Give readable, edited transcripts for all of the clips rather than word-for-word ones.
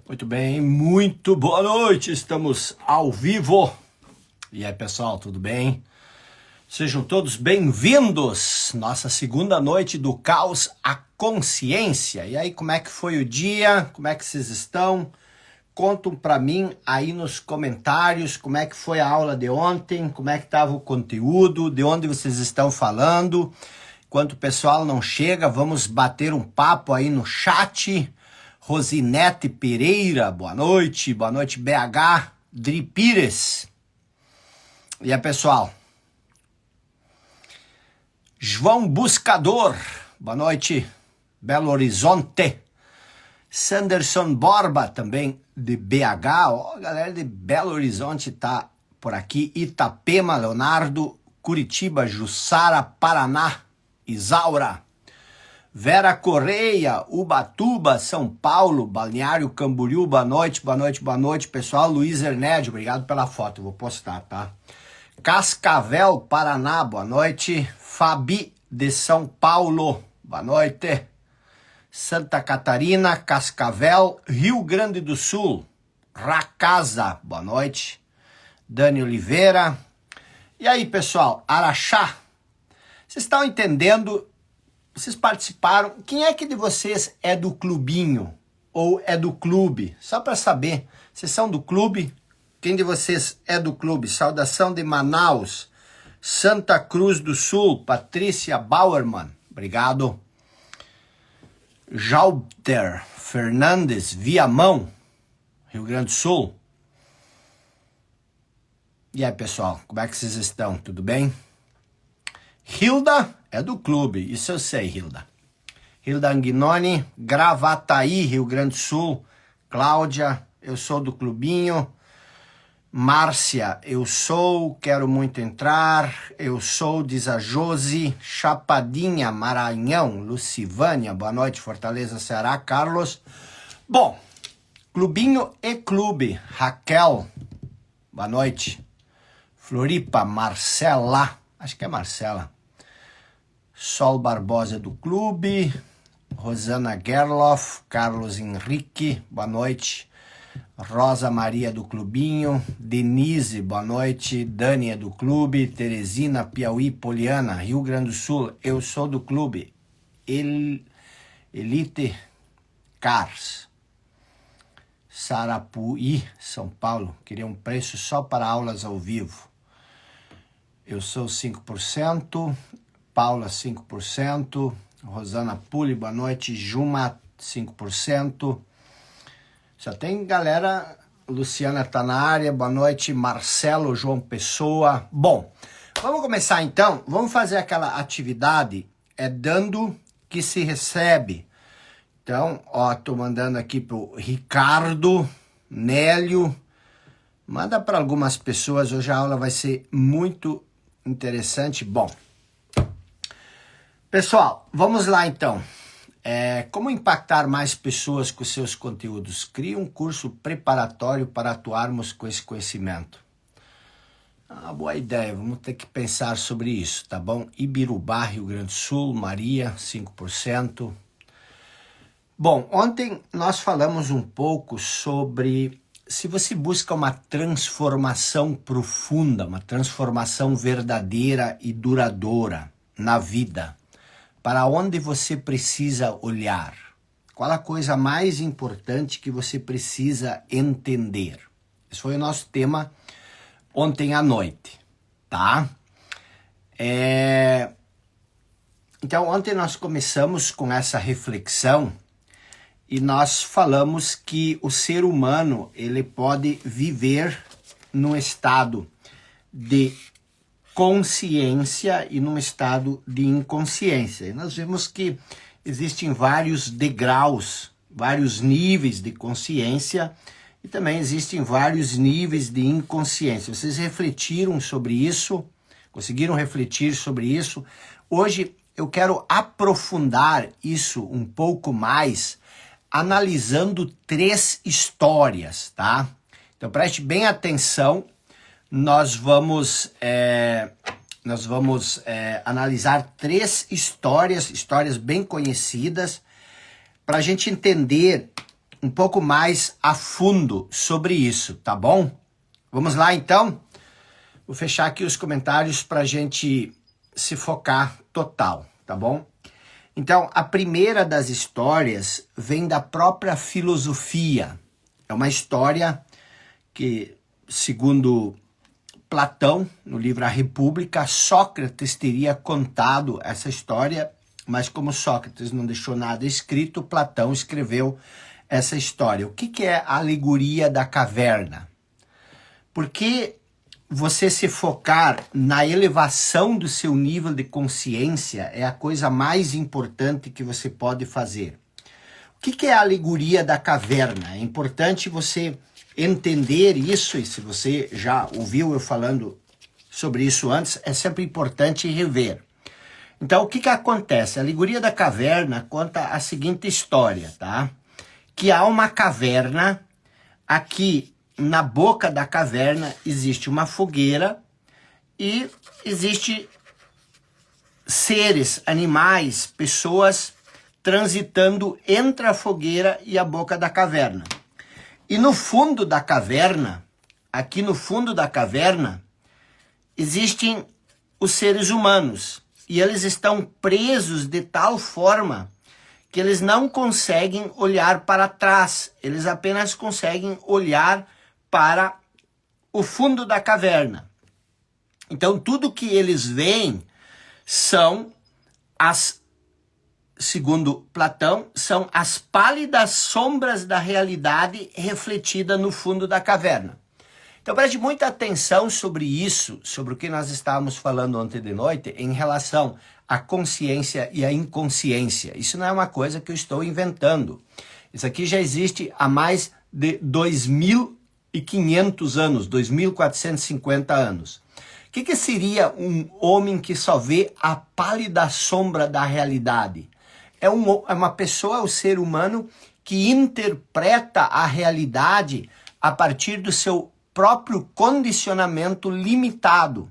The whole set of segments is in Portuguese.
Muito bem, muito boa noite, estamos ao vivo. E aí pessoal, tudo bem? Sejam todos bem-vindos, nossa segunda noite do Caos à Consciência. E aí, como é que foi o dia? Como é que vocês estão? Contam para mim aí nos comentários como é que foi a aula de ontem, como é que estava o conteúdo, de onde vocês estão falando. Enquanto o pessoal não chega, vamos bater um papo aí no chat. Rosinete Pereira, boa noite BH, Dri Pires. E aí, pessoal? João Buscador, boa noite, Belo Horizonte. Sanderson Borba, também de BH, ó, a galera de Belo Horizonte tá por aqui. Itapema, Leonardo, Curitiba, Jussara, Paraná, Isaura. Vera Correia, Ubatuba, São Paulo, Balneário Camboriú, boa noite, pessoal. Luiz Ernédio, obrigado pela foto, eu vou postar, tá? Cascavel, Paraná, boa noite. Fabi, de São Paulo, boa noite. Santa Catarina, Cascavel, Rio Grande do Sul, Racasa, boa noite. Dani Oliveira. E aí, pessoal, Araxá, vocês estão entendendo? Vocês participaram? Quem é que de vocês é do clubinho? Ou é do clube? Só para saber, vocês são do clube? Quem de vocês é do clube? Saudação de Manaus, Santa Cruz do Sul, Patrícia Bauerman, obrigado. Jalter Fernandes, Viamão, Rio Grande do Sul. E aí, pessoal, como é que vocês estão? Tudo bem? Hilda é do clube, isso eu sei, Hilda. Hilda Anguinoni, Gravataí, Rio Grande do Sul. Cláudia, eu sou do clubinho. Márcia, eu sou, quero muito entrar. Eu sou, diz a Josi. Chapadinha, Maranhão. Lucivânia, boa noite, Fortaleza, Ceará. Carlos. Bom, clubinho e clube. Raquel, boa noite. Floripa, Marcela, acho que é Marcela. Sol Barbosa do clube. Rosana Gerloff, Carlos Henrique, boa noite. Rosa Maria do clubinho. Denise, boa noite. Dani é do clube. Teresina, Piauí, Poliana, Rio Grande do Sul, eu sou do clube. Elite Cars. Sarapuí, São Paulo, queria um preço só para aulas ao vivo. Eu sou 5%, Paula 5%, Rosana Puli, boa noite, Juma 5%. Só tem galera, Luciana tá na área, boa noite, Marcelo, João Pessoa. Bom, vamos começar então, vamos fazer aquela atividade, dando que se recebe. Então, ó, tô mandando aqui pro Ricardo, Nélio, manda para algumas pessoas, hoje a aula vai ser muito interessante. Bom, pessoal, vamos lá então. Como impactar mais pessoas com seus conteúdos? Crie um curso preparatório para atuarmos com esse conhecimento. Boa ideia, vamos ter que pensar sobre isso, tá bom? Ibirubá, Rio Grande do Sul, Maria, 5%. Bom, ontem nós falamos um pouco sobre se você busca uma transformação profunda, uma transformação verdadeira e duradoura na vida, para onde você precisa olhar? Qual a coisa mais importante que você precisa entender? Esse foi o nosso tema ontem à noite, tá? Então, ontem nós começamos com essa reflexão e nós falamos que o ser humano, ele pode viver num estado de consciência e num estado de inconsciência. E nós vimos que existem vários degraus, vários níveis de consciência e também existem vários níveis de inconsciência. Vocês refletiram sobre isso? Conseguiram refletir sobre isso? Hoje eu quero aprofundar isso um pouco mais, analisando 3 histórias, tá? Então preste bem atenção, nós vamos analisar 3 histórias bem conhecidas, para a gente entender um pouco mais a fundo sobre isso, tá bom? Vamos lá então? Vou fechar aqui os comentários para a gente se focar total, tá bom? Então, a primeira das histórias vem da própria filosofia. É uma história que, segundo Platão, no livro A República, Sócrates teria contado essa história, mas como Sócrates não deixou nada escrito, Platão escreveu essa história. O que é a alegoria da caverna? Porque você se focar na elevação do seu nível de consciência é a coisa mais importante que você pode fazer. O que é a alegoria da caverna? É importante você entender isso, e se você já ouviu eu falando sobre isso antes, é sempre importante rever. Então, o que acontece? A alegoria da caverna conta a seguinte história, tá? Que há uma caverna aqui. Na boca da caverna existe uma fogueira e existe seres, animais, pessoas transitando entre a fogueira e a boca da caverna. E no fundo da caverna, aqui no fundo da caverna, existem os seres humanos. E eles estão presos de tal forma que eles não conseguem olhar para trás. Eles apenas conseguem olhar para o fundo da caverna. Então, tudo que eles veem são segundo Platão, são as pálidas sombras da realidade refletida no fundo da caverna. Então, preste muita atenção sobre isso, sobre o que nós estávamos falando ontem de noite, em relação à consciência e à inconsciência. Isso não é uma coisa que eu estou inventando. Isso aqui já existe há mais de 2.500 anos, 2.450 anos. O que seria um homem que só vê a pálida sombra da realidade? É uma pessoa, o ser humano, que interpreta a realidade a partir do seu próprio condicionamento limitado.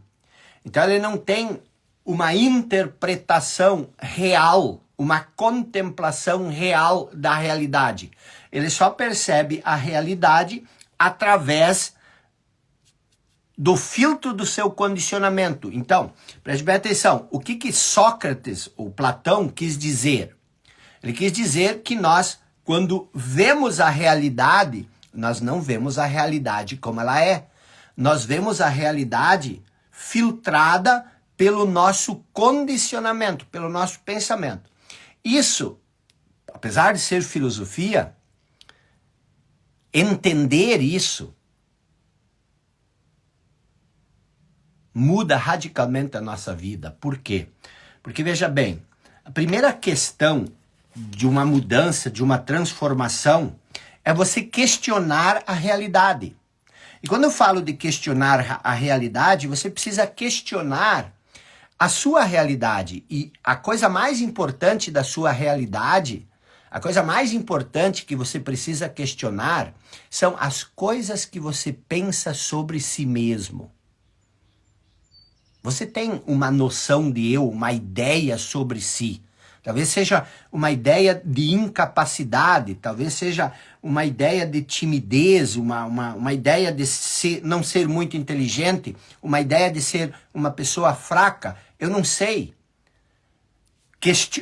Então ele não tem uma interpretação real, uma contemplação real da realidade. Ele só percebe a realidade através do filtro do seu condicionamento. Então, preste bem atenção, o que Sócrates, ou Platão, quis dizer? Ele quis dizer que nós, quando vemos a realidade, nós não vemos a realidade como ela é. Nós vemos a realidade filtrada pelo nosso condicionamento, pelo nosso pensamento. Isso, apesar de ser filosofia, entender isso muda radicalmente a nossa vida. Por quê? Porque, veja bem, a primeira questão de uma mudança, de uma transformação, é você questionar a realidade. E quando eu falo de questionar a realidade, você precisa questionar a sua realidade. E a coisa mais importante da sua realidade, a coisa mais importante que você precisa questionar, são as coisas que você pensa sobre si mesmo. Você tem uma noção de eu, uma ideia sobre si. Talvez seja uma ideia de incapacidade, talvez seja uma ideia de timidez, uma ideia de não ser muito inteligente, uma ideia de ser uma pessoa fraca. Eu não sei.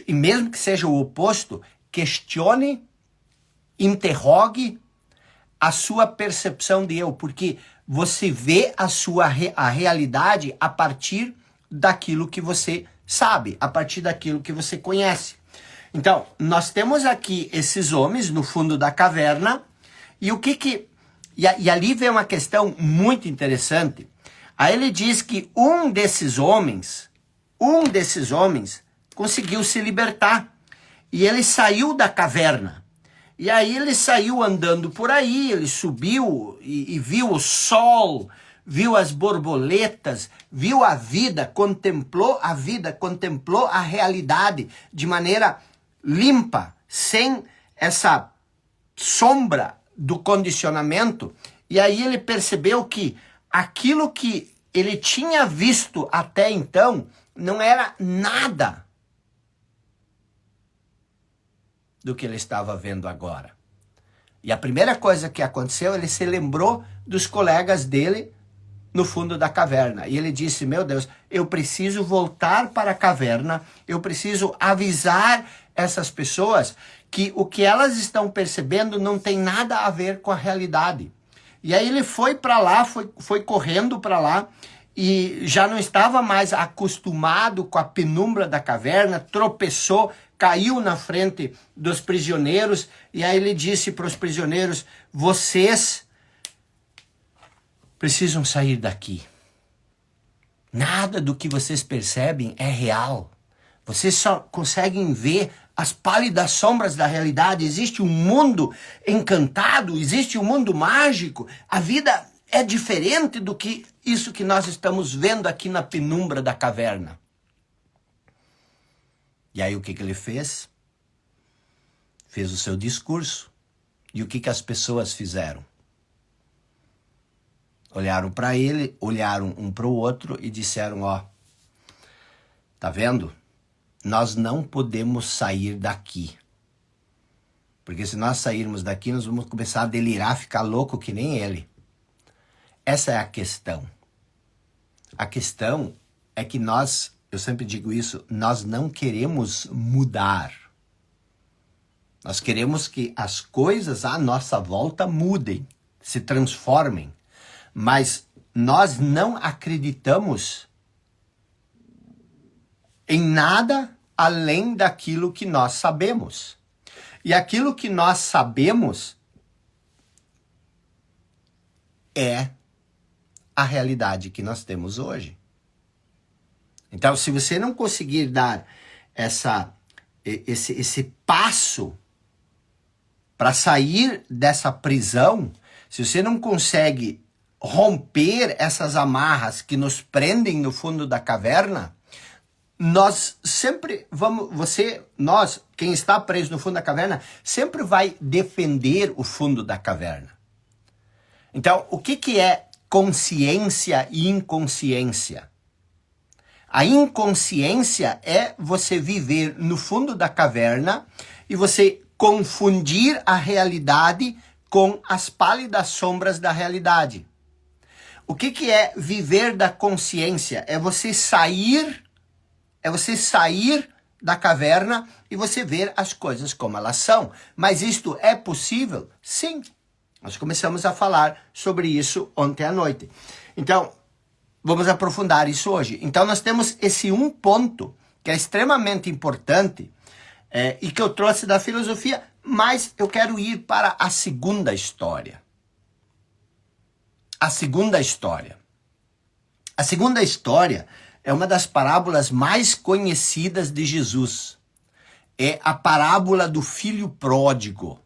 E mesmo que seja o oposto, questione, interrogue a sua percepção de eu, porque você vê a realidade a partir daquilo que você sabe, a partir daquilo que você conhece. Então, nós temos aqui esses homens no fundo da caverna, e e ali vem uma questão muito interessante. Aí ele diz que um desses homens conseguiu se libertar, e ele saiu da caverna. E aí ele saiu andando por aí, ele subiu e viu o sol, viu as borboletas, viu a vida, contemplou a realidade de maneira limpa, sem essa sombra do condicionamento. E aí ele percebeu que aquilo que ele tinha visto até então não era nada do que ele estava vendo agora. E a primeira coisa que aconteceu, ele se lembrou dos colegas dele no fundo da caverna. E ele disse, meu Deus, eu preciso voltar para a caverna, eu preciso avisar essas pessoas que o que elas estão percebendo não tem nada a ver com a realidade. E aí ele foi para lá, foi correndo para lá, e já não estava mais acostumado com a penumbra da caverna, tropeçou, caiu na frente dos prisioneiros, e aí ele disse para os prisioneiros, vocês precisam sair daqui. Nada do que vocês percebem é real. Vocês só conseguem ver as pálidas sombras da realidade. Existe um mundo encantado, existe um mundo mágico. A vida é diferente do que isso que nós estamos vendo aqui na penumbra da caverna. E aí o que ele fez? Fez o seu discurso. E o que as pessoas fizeram? Olharam para ele, olharam um para o outro e disseram, ó, tá vendo? Nós não podemos sair daqui. Porque se nós sairmos daqui, nós vamos começar a delirar, ficar louco que nem ele. Essa é a questão. A questão é que nós, eu sempre digo isso, nós não queremos mudar. Nós queremos que as coisas à nossa volta mudem, se transformem. Mas nós não acreditamos em nada além daquilo que nós sabemos. E aquilo que nós sabemos é a realidade que nós temos hoje. Então, se você não conseguir dar esse passo para sair dessa prisão, se você não consegue romper essas amarras que nos prendem no fundo da caverna, nós sempre vamos, quem está preso no fundo da caverna, sempre vai defender o fundo da caverna. Então, o que é consciência e inconsciência? A inconsciência é você viver no fundo da caverna e você confundir a realidade com as pálidas sombras da realidade. O que é viver da consciência? É você sair da caverna e você ver as coisas como elas são. Mas isto é possível? Sim. Nós começamos a falar sobre isso ontem à noite. Então, vamos aprofundar isso hoje. Então, nós temos esse um ponto que é extremamente importante e que eu trouxe da filosofia, mas eu quero ir para a segunda história. A segunda história. A segunda história é uma das parábolas mais conhecidas de Jesus. É a parábola do filho pródigo.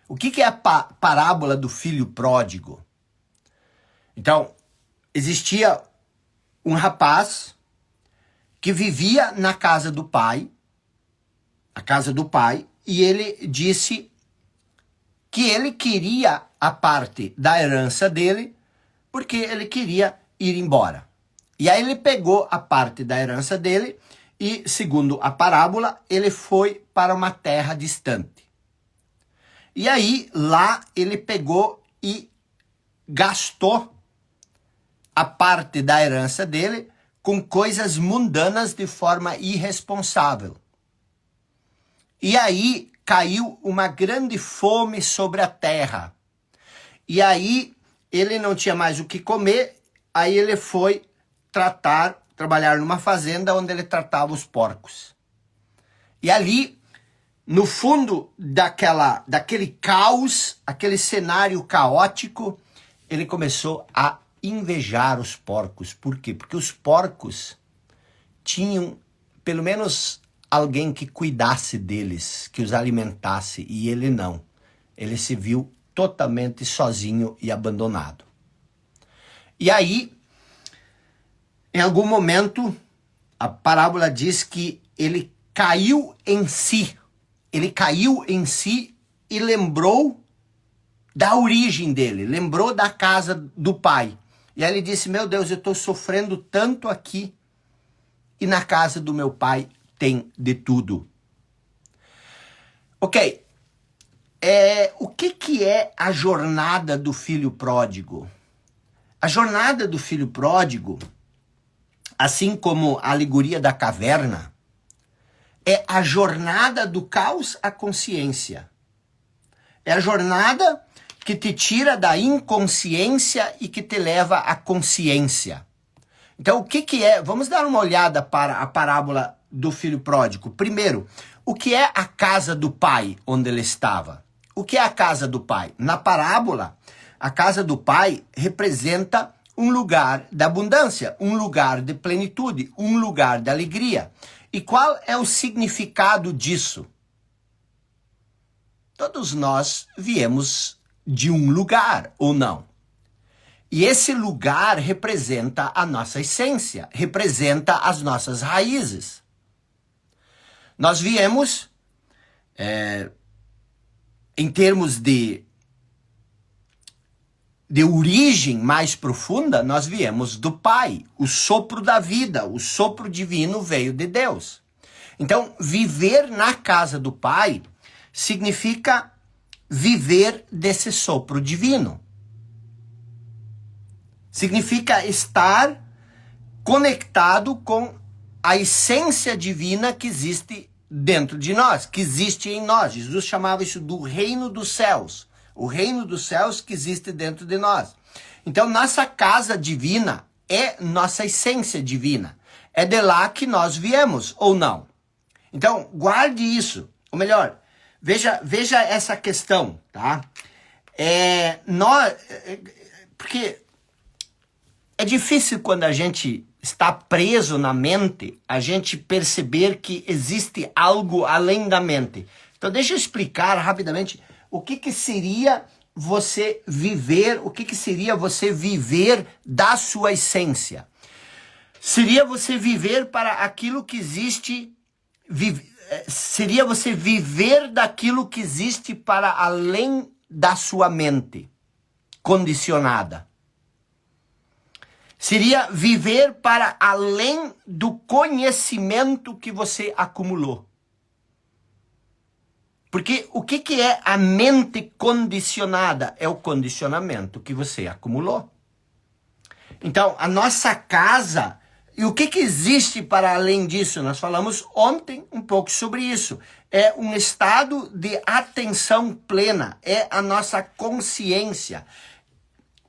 O que é a parábola do filho pródigo? Então, existia um rapaz que vivia na casa do pai, e ele disse que ele queria a parte da herança dele, porque ele queria ir embora. E aí ele pegou a parte da herança dele e, segundo a parábola, ele foi para uma terra distante. E aí, lá, ele pegou e gastou a parte da herança dele com coisas mundanas de forma irresponsável. E aí, caiu uma grande fome sobre a terra. E aí, ele não tinha mais o que comer, aí ele foi trabalhar numa fazenda onde ele tratava os porcos. E ali, no fundo daquele caos, aquele cenário caótico, ele começou a invejar os porcos. Por quê? Porque os porcos tinham, pelo menos, alguém que cuidasse deles, que os alimentasse, e ele não. Ele se viu totalmente sozinho e abandonado. E aí, em algum momento, a parábola diz que ele caiu em si. Ele caiu em si e lembrou da origem dele, lembrou da casa do pai. E aí ele disse, meu Deus, eu estou sofrendo tanto aqui e na casa do meu pai tem de tudo. Ok, O que é a jornada do filho pródigo? A jornada do filho pródigo, assim como a alegoria da caverna, é a jornada do caos à consciência. É a jornada que te tira da inconsciência e que te leva à consciência. Então, o que é? Vamos dar uma olhada para a parábola do filho pródigo. Primeiro, o que é a casa do pai onde ele estava? O que é a casa do pai? Na parábola, a casa do pai representa um lugar de abundância, um lugar de plenitude, um lugar de alegria. E qual é o significado disso? Todos nós viemos de um lugar, ou não? E esse lugar representa a nossa essência, representa as nossas raízes. Nós viemos, em termos de origem mais profunda, nós viemos do Pai. O sopro da vida, o sopro divino veio de Deus. Então, viver na casa do Pai significa viver desse sopro divino. Significa estar conectado com a essência divina que existe dentro de nós, que existe em nós. Jesus chamava isso do reino dos céus. O reino dos céus que existe dentro de nós. Então, nossa casa divina é nossa essência divina. É de lá que nós viemos, ou não? Então, guarde isso. Ou melhor, veja essa questão, tá? Porque é difícil quando a gente está preso na mente, a gente perceber que existe algo além da mente. Então, deixa eu explicar rapidamente o que seria você viver, o que seria você viver da sua essência. Seria você viver para aquilo que existe, seria você viver daquilo que existe para além da sua mente condicionada. Seria viver para além do conhecimento que você acumulou. Porque o que é a mente condicionada? É o condicionamento que você acumulou. Então, a nossa casa, e o que existe para além disso? Nós falamos ontem um pouco sobre isso. É um estado de atenção plena, é a nossa consciência.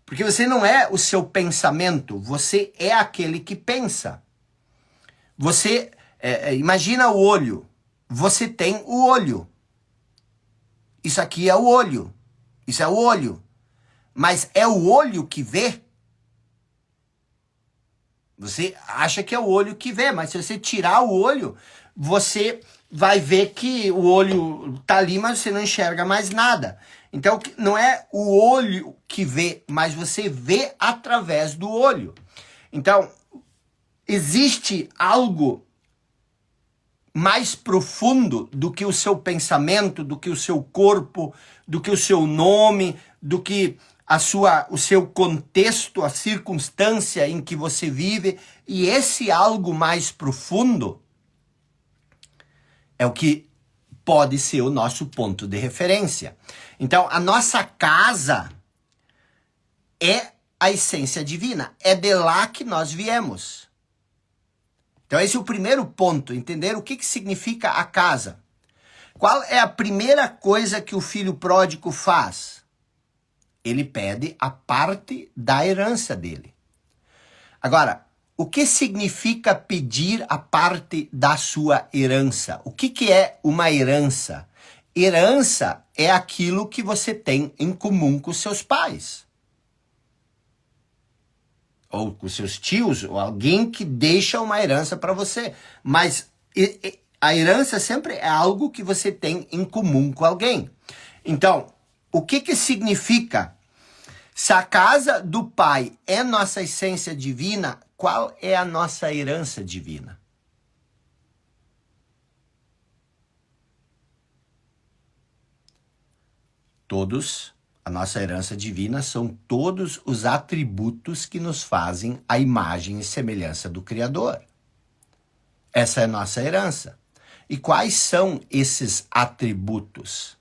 Porque você não é o seu pensamento, você é aquele que pensa. Você, imagina o olho, você tem o olho. Isso aqui é o olho, isso é o olho. Mas é o olho que vê? Você acha que é o olho que vê, mas se você tirar o olho, você vai ver que o olho está ali, mas você não enxerga mais nada. Então, não é o olho que vê, mas você vê através do olho. Então, existe algo mais profundo do que o seu pensamento, do que o seu corpo, do que o seu nome, do que o seu contexto, a circunstância em que você vive. E esse algo mais profundo é o que pode ser o nosso ponto de referência. Então, a nossa casa é a essência divina. É de lá que nós viemos. Então, esse é o primeiro ponto, entender o que significa a casa. Qual é a primeira coisa que o filho pródigo faz? Ele pede a parte da herança dele. Agora, o que significa pedir a parte da sua herança? O que é uma herança? Herança é aquilo que você tem em comum com seus pais. Ou com seus tios, ou alguém que deixa uma herança para você. Mas a herança sempre é algo que você tem em comum com alguém. Então, o que significa? Se a casa do Pai é nossa essência divina, qual é a nossa herança divina? A nossa herança divina são todos os atributos que nos fazem a imagem e semelhança do Criador. Essa é a nossa herança. E quais são esses atributos?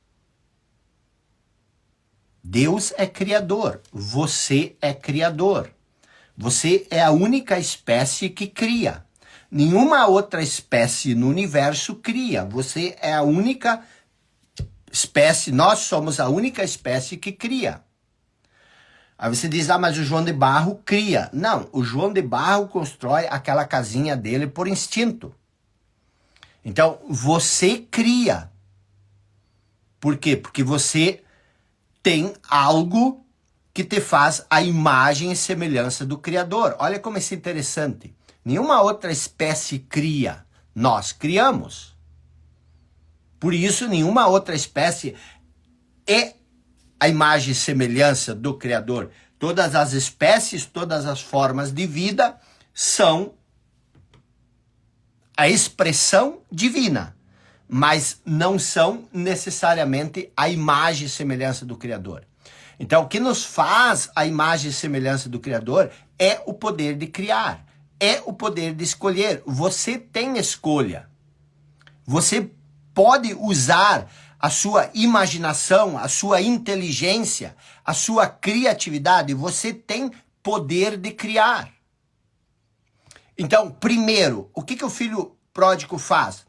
Deus é criador, você é criador. Você é a única espécie que cria. Nenhuma outra espécie no universo cria. Você é a única espécie, nós somos a única espécie que cria. Aí você diz, mas o João de Barro cria. Não, o João de Barro constrói aquela casinha dele por instinto. Então, você cria. Por quê? Porque você tem algo que te faz a imagem e semelhança do Criador. Olha como isso é interessante. Nenhuma outra espécie cria. Nós criamos. Por isso, nenhuma outra espécie é a imagem e semelhança do Criador. Todas as espécies, todas as formas de vida são a expressão divina, mas não são necessariamente a imagem e semelhança do Criador. Então, o que nos faz a imagem e semelhança do Criador é o poder de criar, é o poder de escolher. Você tem escolha. Você pode usar a sua imaginação, a sua inteligência, a sua criatividade. Você tem poder de criar. Então, primeiro, o que o filho pródigo faz?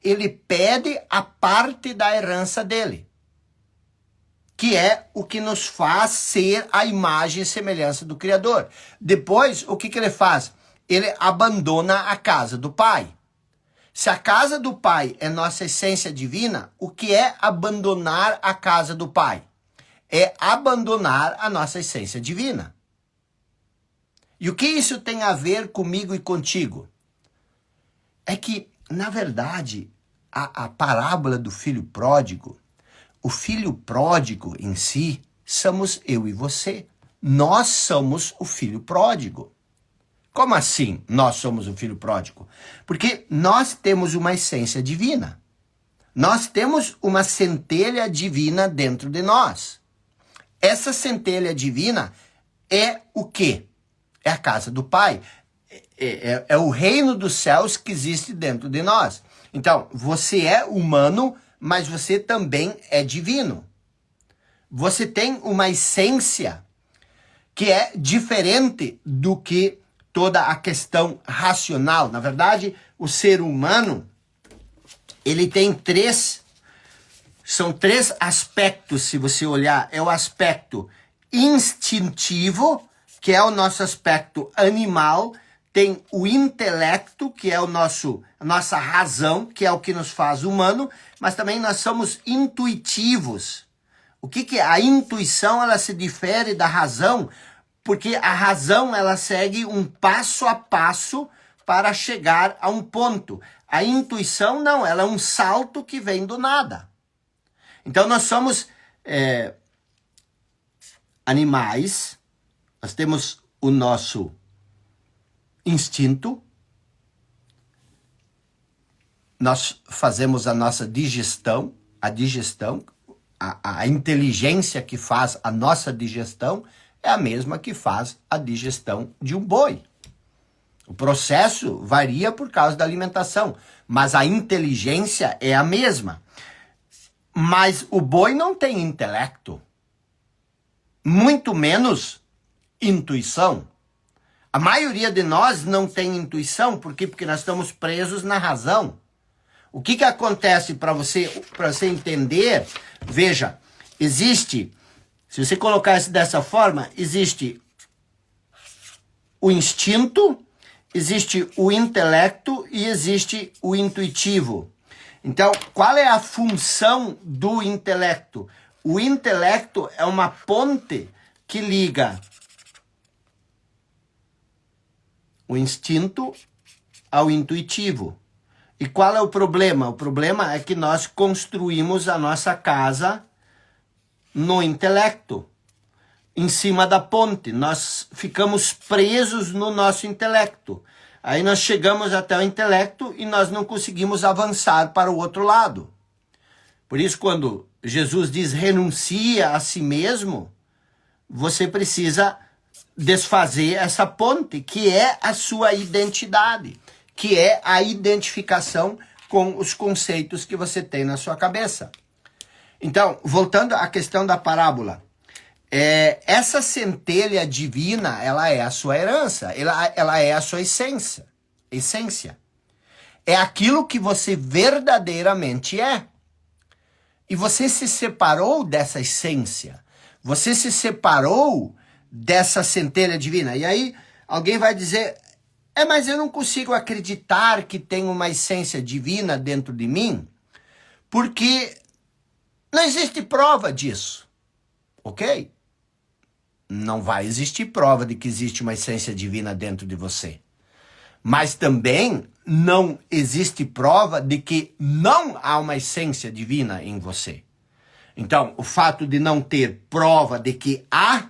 Ele pede a parte da herança dele, que é o que nos faz ser a imagem e semelhança do Criador. Depois, o que ele faz? Ele abandona a casa do pai. Se a casa do pai é nossa essência divina, o que é abandonar a casa do pai? É abandonar a nossa essência divina. E o que isso tem a ver comigo e contigo? É que, na verdade, a parábola do filho pródigo, o filho pródigo em si, somos eu e você. Nós somos o filho pródigo. Como assim nós somos o filho pródigo? Porque nós temos uma essência divina. Nós temos uma centelha divina dentro de nós. Essa centelha divina é o quê? É a casa do Pai. É o reino dos céus que existe dentro de nós. Então, você é humano, mas você também é divino. Você tem uma essência que é diferente do que toda a questão racional. Na verdade, o ser humano, ele tem são três aspectos, se você olhar. É o aspecto instintivo, que é o nosso aspecto animal. Tem o intelecto, que é a nossa razão, que é o que nos faz humano, mas também nós somos intuitivos. O que é? A intuição, ela se difere da razão, porque a razão, ela segue um passo a passo para chegar a um ponto. A intuição, não, ela é um salto que vem do nada. Então, nós somos animais, nós temos o nosso instinto, nós fazemos a nossa digestão, a inteligência que faz a nossa digestão é a mesma que faz a digestão de um boi. O processo varia por causa da alimentação, mas a inteligência é a mesma. Mas o boi não tem intelecto, muito menos intuição. A maioria de nós não tem intuição, por quê? Porque nós estamos presos na razão. O que acontece para você entender? Veja, existe, se você colocar isso dessa forma, existe o instinto, existe o intelecto e existe o intuitivo. Então, qual é a função do intelecto? O intelecto é uma ponte que liga o instinto ao intuitivo. E qual é o problema? O problema é que nós construímos a nossa casa no intelecto, em cima da ponte. Nós ficamos presos no nosso intelecto. Aí nós chegamos até o intelecto e nós não conseguimos avançar para o outro lado. Por isso, quando Jesus diz renuncia a si mesmo, você precisa desfazer essa ponte, que é a sua identidade, que é a identificação com os conceitos que você tem na sua cabeça. Então, voltando à questão da parábola, essa centelha divina, ela é a sua herança, ela é a sua essência. É aquilo que você verdadeiramente é. E você se separou dessa essência. Você se separou dessa centelha divina. E aí alguém vai dizer, mas eu não consigo acreditar que tem uma essência divina dentro de mim, porque não existe prova disso. Ok? Não vai existir prova de que existe uma essência divina dentro de você. Mas também não existe prova de que não há uma essência divina em você. Então, o fato de não ter prova de que há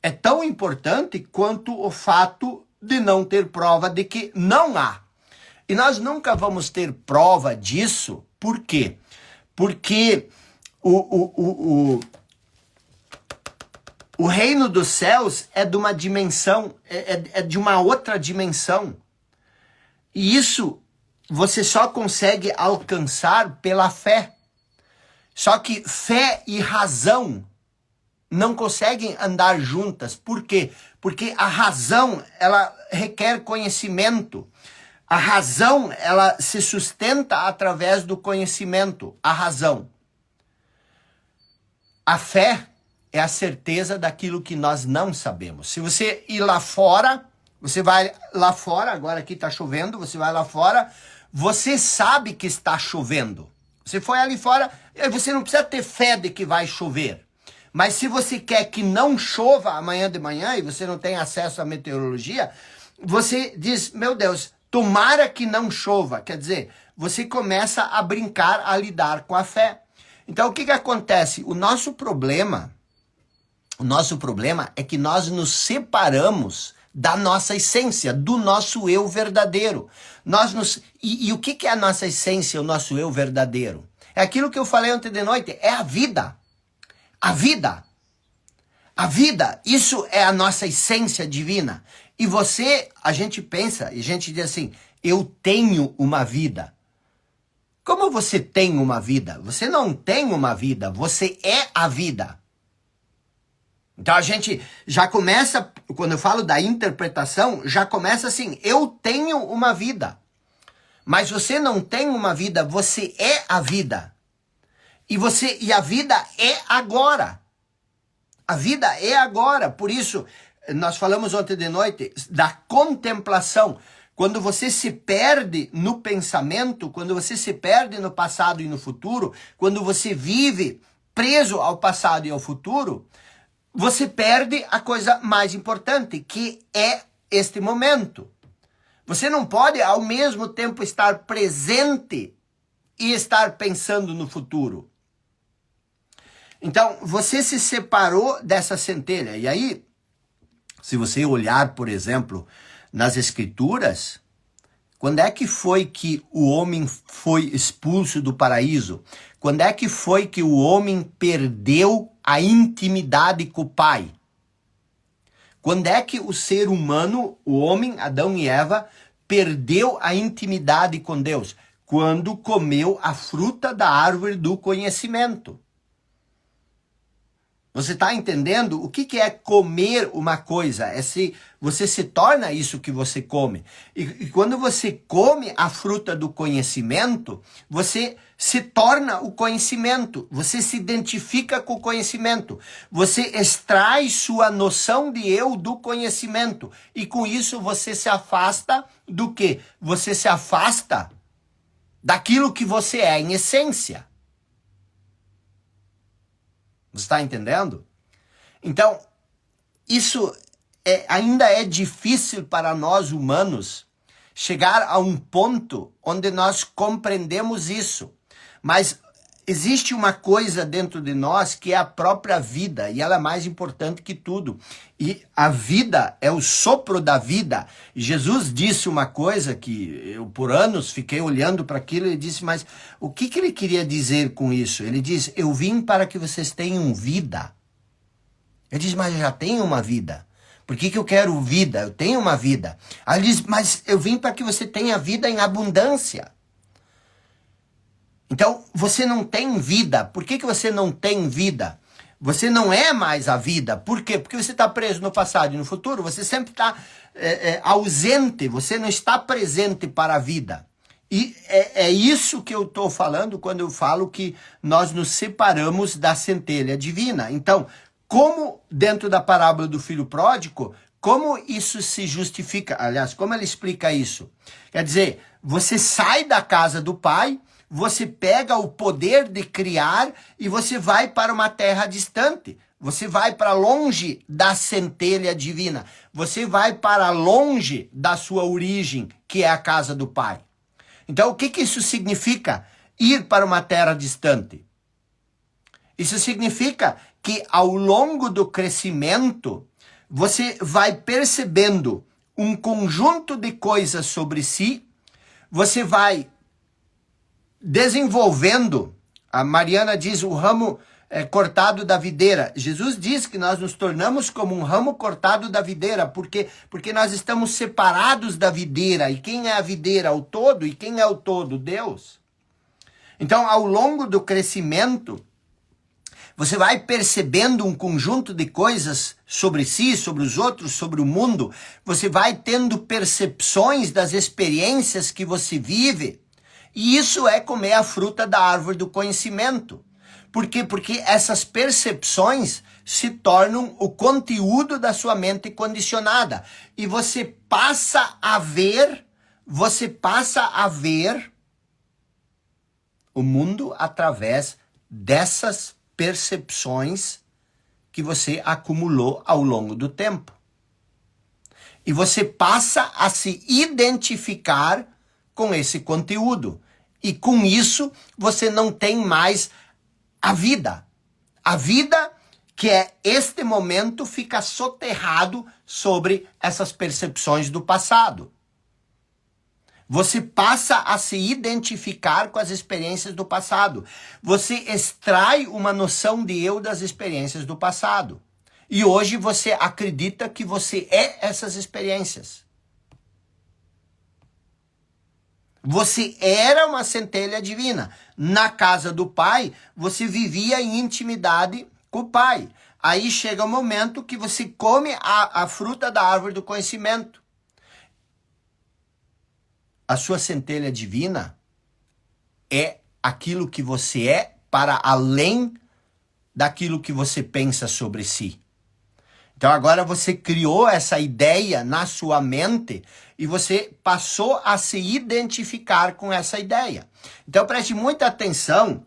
é tão importante quanto o fato de não ter prova de que não há. E nós nunca vamos ter prova disso. Por quê? Porque o reino dos céus é de uma dimensão, é de uma outra dimensão. E isso você só consegue alcançar pela fé. Só que fé e razão não conseguem andar juntas. Por quê? Porque a razão, ela requer conhecimento. A razão, ela se sustenta através do conhecimento. A razão. A fé é a certeza daquilo que nós não sabemos. Se você ir lá fora, você vai lá fora, agora aqui está chovendo, você vai lá fora, você sabe que está chovendo. Você foi ali fora, você não precisa ter fé de que vai chover. Mas se você quer que não chova amanhã de manhã e você não tem acesso à meteorologia, você diz, meu Deus, tomara que não chova. Quer dizer, você começa a brincar, a lidar com a fé. Então o que acontece? O nosso problema é que nós nos separamos da nossa essência, do nosso eu verdadeiro. E o que é a nossa essência, o nosso eu verdadeiro? É aquilo que eu falei ontem de noite, é a vida. A vida. A vida, isso é a nossa essência divina. E a gente pensa, e a gente diz assim, eu tenho uma vida. Como você tem uma vida? Você não tem uma vida, você é a vida. Então a gente já começa, quando eu falo da interpretação, já começa assim, eu tenho uma vida. Mas você não tem uma vida, você é a vida. E a vida é agora. A vida é agora. Por isso, nós falamos ontem de noite da contemplação. Quando você se perde no pensamento, quando você se perde no passado e no futuro, quando você vive preso ao passado e ao futuro, você perde a coisa mais importante, que é este momento. Você não pode, ao mesmo tempo, estar presente e estar pensando no futuro. Então, você se separou dessa centelha. E aí, se você olhar, por exemplo, nas Escrituras, quando é que foi que o homem foi expulso do paraíso? Quando é que foi que o homem perdeu a intimidade com o Pai? Quando é que o ser humano, o homem, Adão e Eva, perdeu a intimidade com Deus? Quando comeu a fruta da árvore do conhecimento. Você está entendendo o que é comer uma coisa? Você se torna isso que você come. E quando você come a fruta do conhecimento, você se torna o conhecimento. Você se identifica com o conhecimento. Você extrai sua noção de eu do conhecimento. E com isso você se afasta do quê? Você se afasta daquilo que você é em essência. Você está entendendo? Então, isso ainda é difícil para nós humanos chegar a um ponto onde nós compreendemos isso. Mas existe uma coisa dentro de nós que é a própria vida, e ela é mais importante que tudo. E a vida é o sopro da vida. E Jesus disse uma coisa que eu por anos fiquei olhando para aquilo e disse, mas o que ele queria dizer com isso? Ele diz, eu vim para que vocês tenham vida. Ele diz, mas eu já tenho uma vida. Por que eu quero vida? Eu tenho uma vida. Aí ele diz, mas eu vim para que você tenha vida em abundância. Então, você não tem vida. Por que você não tem vida? Você não é mais a vida. Por quê? Porque você está preso no passado e no futuro. Você sempre está ausente. Você não está presente para a vida. E é isso que eu estou falando quando eu falo que nós nos separamos da centelha divina. Então, como dentro da parábola do filho pródigo, como isso se justifica? Aliás, como ela explica isso? Quer dizer, você sai da casa do pai, você pega o poder de criar e você vai para uma terra distante. Você vai para longe da centelha divina. Você vai para longe da sua origem, que é a casa do pai. Então, o que isso significa? Ir para uma terra distante. Isso significa que ao longo do crescimento, você vai percebendo um conjunto de coisas sobre si, você vai desenvolvendo, a Mariana diz, o ramo cortado da videira. Jesus diz que nós nos tornamos como um ramo cortado da videira, porque nós estamos separados da videira. E quem é a videira? O todo. E quem é o todo? Deus. Então, ao longo do crescimento, você vai percebendo um conjunto de coisas sobre si, sobre os outros, sobre o mundo. Você vai tendo percepções das experiências que você vive. E isso é comer a fruta da árvore do conhecimento. Por quê? Porque essas percepções se tornam o conteúdo da sua mente condicionada. E você passa a ver o mundo através dessas percepções que você acumulou ao longo do tempo. E você passa a se identificar com esse conteúdo. E com isso, você não tem mais a vida. A vida que é este momento fica soterrado sobre essas percepções do passado. Você passa a se identificar com as experiências do passado. Você extrai uma noção de eu das experiências do passado. E hoje você acredita que você é essas experiências. Você era uma centelha divina. Na casa do pai, você vivia em intimidade com o pai. Aí chega o momento que você come a fruta da árvore do conhecimento. A sua centelha divina é aquilo que você é para além daquilo que você pensa sobre si. Então agora você criou essa ideia na sua mente e você passou a se identificar com essa ideia. Então preste muita atenção.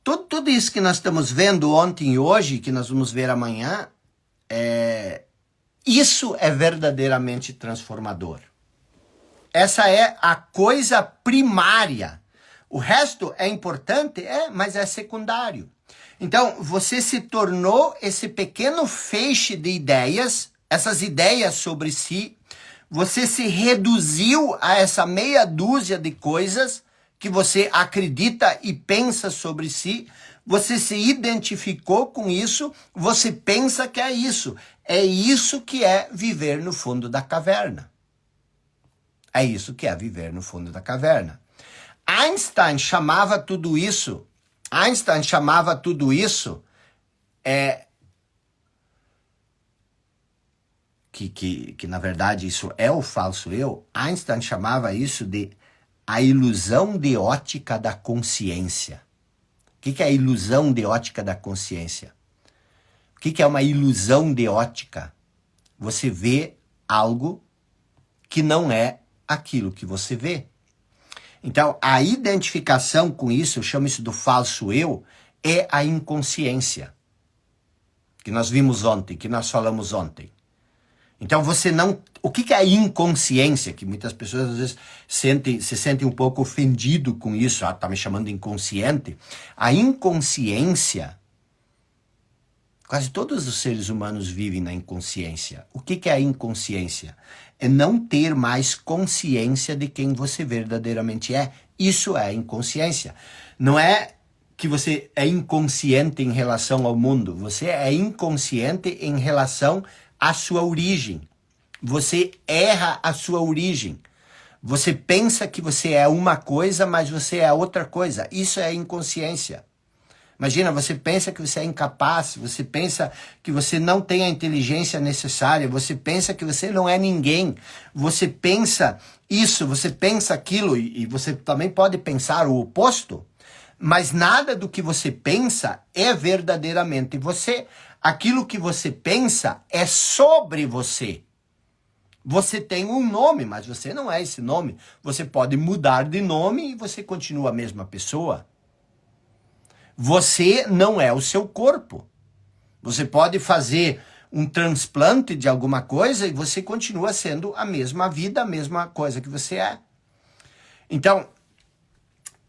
Tudo isso que nós estamos vendo ontem e hoje, que nós vamos ver amanhã, isso é verdadeiramente transformador. Essa é a coisa primária. O resto é importante, mas é secundário. Então, você se tornou esse pequeno feixe de ideias, essas ideias sobre si. Você se reduziu a essa meia dúzia de coisas que você acredita e pensa sobre si. Você se identificou com isso, você pensa que é isso. É isso que é viver no fundo da caverna. É isso que é viver no fundo da caverna. Einstein chamava tudo isso que na verdade isso é o falso eu. Einstein chamava isso de a ilusão de ótica da consciência. O que é a ilusão de ótica da consciência? O que é uma ilusão de ótica? Você vê algo que não é aquilo que você vê. Então, a identificação com isso, eu chamo isso do falso eu, é a inconsciência. Que nós vimos ontem, que nós falamos ontem. Então, você não... O que é a inconsciência? Que muitas pessoas, às vezes, se sentem um pouco ofendido com isso. Ah, tá me chamando de inconsciente. A inconsciência... Quase todos os seres humanos vivem na inconsciência. O que é a inconsciência? É não ter mais consciência de quem você verdadeiramente é. Isso é inconsciência. Não é que você é inconsciente em relação ao mundo. Você é inconsciente em relação à sua origem. Você erra a sua origem. Você pensa que você é uma coisa, mas você é outra coisa. Isso é inconsciência. Imagina, você pensa que você é incapaz, você pensa que você não tem a inteligência necessária, você pensa que você não é ninguém, você pensa isso, você pensa aquilo, e você também pode pensar o oposto, mas nada do que você pensa é verdadeiramente você. Aquilo que você pensa é sobre você. Você tem um nome, mas você não é esse nome. Você pode mudar de nome e você continua a mesma pessoa. Você não é o seu corpo. Você pode fazer um transplante de alguma coisa e você continua sendo a mesma vida, a mesma coisa que você é. Então,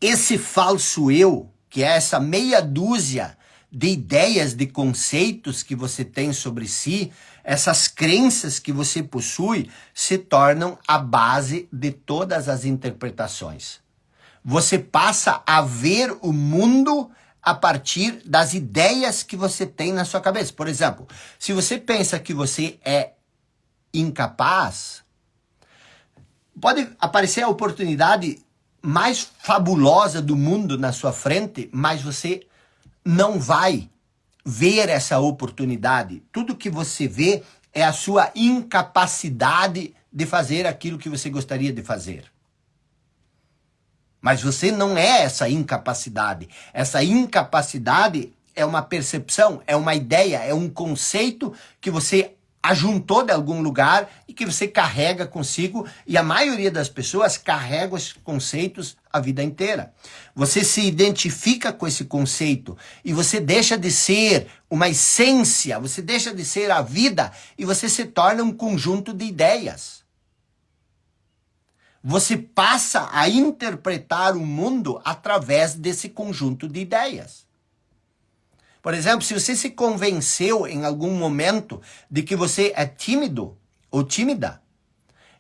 esse falso eu, que é essa meia dúzia de ideias, de conceitos que você tem sobre si, essas crenças que você possui, se tornam a base de todas as interpretações. Você passa a ver o mundo a partir das ideias que você tem na sua cabeça. Por exemplo, se você pensa que você é incapaz, pode aparecer a oportunidade mais fabulosa do mundo na sua frente, mas você não vai ver essa oportunidade. Tudo que você vê é a sua incapacidade de fazer aquilo que você gostaria de fazer. Mas você não é essa incapacidade. Essa incapacidade é uma percepção, é uma ideia, é um conceito que você ajuntou de algum lugar e que você carrega consigo, e a maioria das pessoas carrega esses conceitos a vida inteira. Você se identifica com esse conceito e você deixa de ser uma essência, você deixa de ser a vida e você se torna um conjunto de ideias. Você passa a interpretar o mundo através desse conjunto de ideias. Por exemplo, se você se convenceu em algum momento de que você é tímido ou tímida,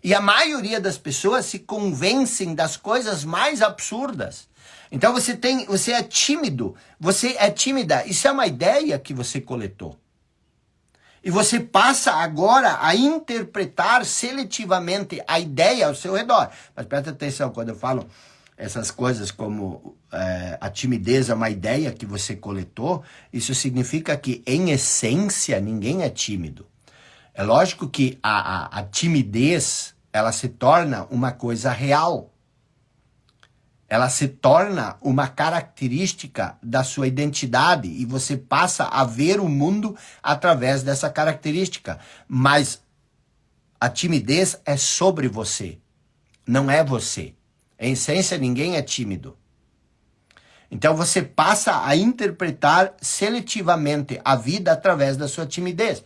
e a maioria das pessoas se convencem das coisas mais absurdas. Então você é tímido, você é tímida, isso é uma ideia que você coletou. E você passa agora a interpretar seletivamente a ideia ao seu redor. Mas presta atenção, quando eu falo essas coisas como a timidez é uma ideia que você coletou, isso significa que, em essência, ninguém é tímido. É lógico que a timidez, ela se torna uma coisa real. Ela se torna uma característica da sua identidade e você passa a ver o mundo através dessa característica. Mas a timidez é sobre você, não é você. Em essência, ninguém é tímido. Então você passa a interpretar seletivamente a vida através da sua timidez.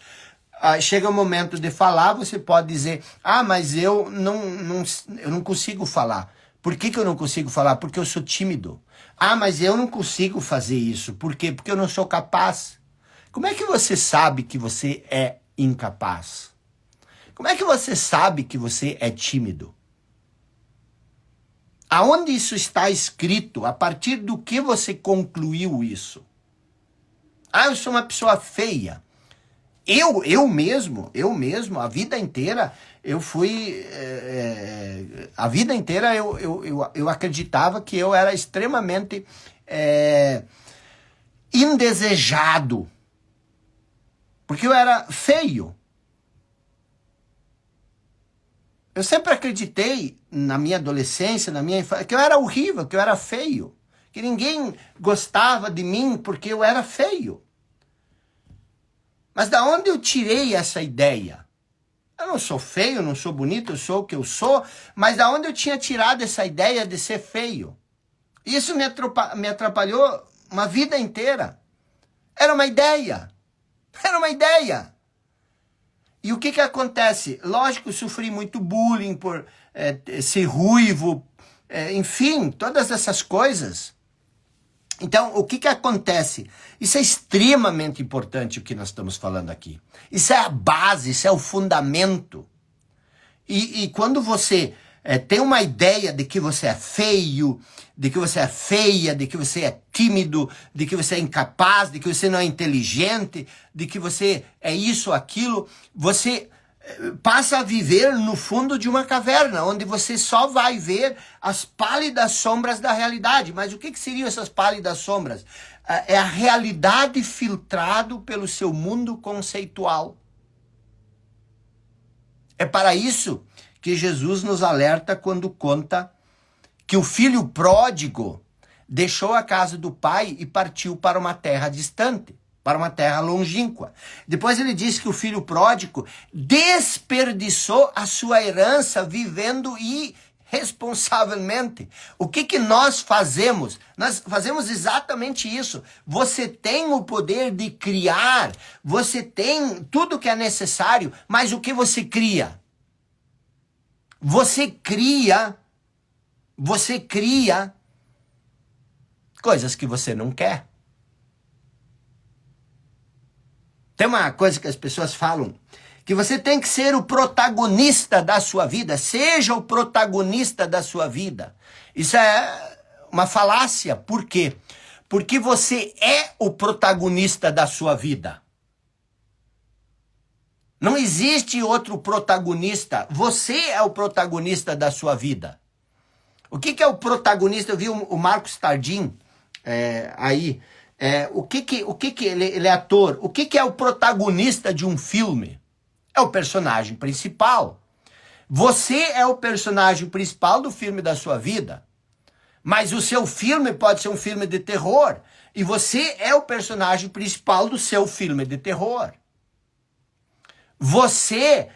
Chega o momento de falar, você pode dizer, mas eu não consigo falar. Por que eu não consigo falar? Porque eu sou tímido. Mas eu não consigo fazer isso. Por quê? Porque eu não sou capaz. Como é que você sabe que você é incapaz? Como é que você sabe que você é tímido? Aonde isso está escrito? A partir do que você concluiu isso? Eu sou uma pessoa feia. Eu mesmo, a vida inteira, eu fui... a vida inteira eu acreditava que eu era extremamente indesejado. Porque eu era feio. Eu sempre acreditei, na minha adolescência, na minha infância, que eu era horrível, que eu era feio. Que ninguém gostava de mim porque eu era feio. Mas da onde eu tirei essa ideia? Eu não sou feio, não sou bonito, eu sou o que eu sou, mas da onde eu tinha tirado essa ideia de ser feio? Isso me atrapalhou uma vida inteira. Era uma ideia. Era uma ideia. E o que acontece? Lógico, eu sofri muito bullying por ser ruivo, enfim, todas essas coisas. Então, o que acontece? Isso é extremamente importante o que nós estamos falando aqui. Isso é a base, isso é o fundamento. E quando você tem uma ideia de que você é feio, de que você é feia, de que você é tímido, de que você é incapaz, de que você não é inteligente, de que você é isso ou aquilo, você passa a viver no fundo de uma caverna, onde você só vai ver as pálidas sombras da realidade. Mas o que seriam essas pálidas sombras? é a realidade filtrado pelo seu mundo conceitual. É para isso que Jesus nos alerta quando conta que o filho pródigo deixou a casa do pai e partiu para uma terra distante, para uma terra longínqua. Depois ele diz que o filho pródigo desperdiçou a sua herança vivendo irresponsavelmente. O que nós fazemos? Nós fazemos exatamente isso. Você tem o poder de criar, você tem tudo que é necessário, mas o que você cria? Você cria coisas que você não quer. Tem uma coisa que as pessoas falam, que você tem que ser o protagonista da sua vida. Seja o protagonista da sua vida. Isso é uma falácia. Por quê? Porque você é o protagonista da sua vida. Não existe outro protagonista. Você é o protagonista da sua vida. O que é o protagonista? Eu vi o Marcos Tardim aí. Ele é ator. O que é o protagonista de um filme? É o personagem principal. Você é o personagem principal do filme da sua vida. Mas o seu filme pode ser um filme de terror. E você é o personagem principal do seu filme de terror. Você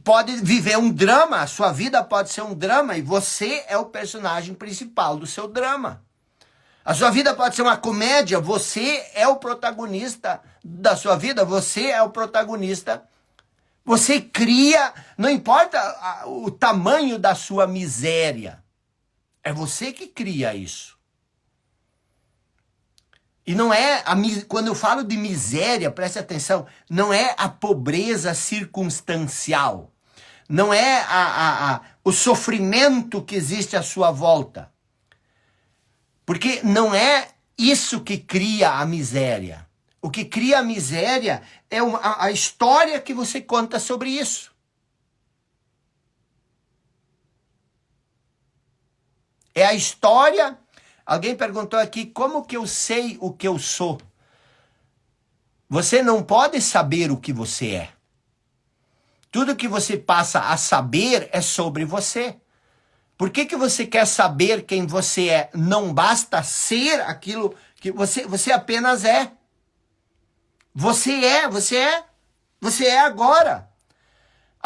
pode viver um drama, a sua vida pode ser um drama e você é o personagem principal do seu drama. A sua vida pode ser uma comédia, você é o protagonista da sua vida, você é o protagonista. Você cria, não importa o tamanho da sua miséria, é você que cria isso. E não é, quando eu falo de miséria, preste atenção, não é a pobreza circunstancial. Não é o sofrimento que existe à sua volta. Porque não é isso que cria a miséria. O que cria a miséria é a história que você conta sobre isso. É a história. Alguém perguntou aqui, como que eu sei o que eu sou? Você não pode saber o que você é. Tudo que você passa a saber é sobre você. Por que você quer saber quem você é? Não basta ser aquilo que você apenas é. Você é agora.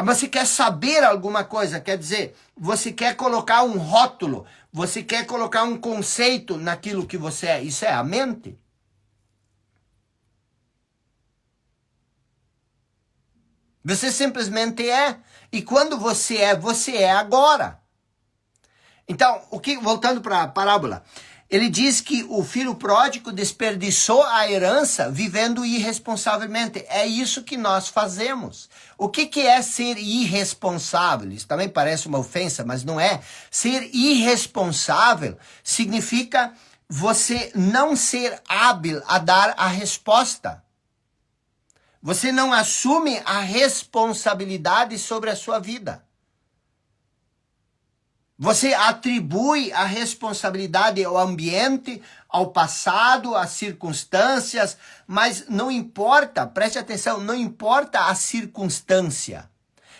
Você quer saber alguma coisa, quer dizer, você quer colocar um rótulo, você quer colocar um conceito naquilo que você é. Isso é a mente. Você simplesmente é. E quando você é agora. Então, voltando para a parábola, ele diz que o filho pródigo desperdiçou a herança vivendo irresponsavelmente. É isso que nós fazemos. O que é ser irresponsável? Isso também parece uma ofensa, mas não é. Ser irresponsável significa você não ser hábil a dar a resposta. Você não assume a responsabilidade sobre a sua vida. Você atribui a responsabilidade ao ambiente, ao passado, às circunstâncias, mas não importa, preste atenção, não importa a circunstância.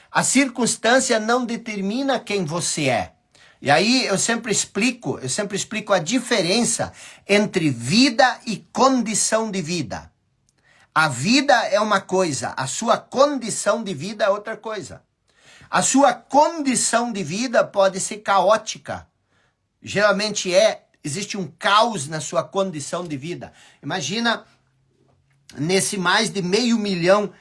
A circunstância não determina quem você é. E aí eu sempre explico a diferença entre vida e condição de vida. A vida é uma coisa, a sua condição de vida é outra coisa. A sua condição de vida pode ser caótica. Geralmente existe um caos na sua condição de vida. Imagina, nesse mais de 500 mil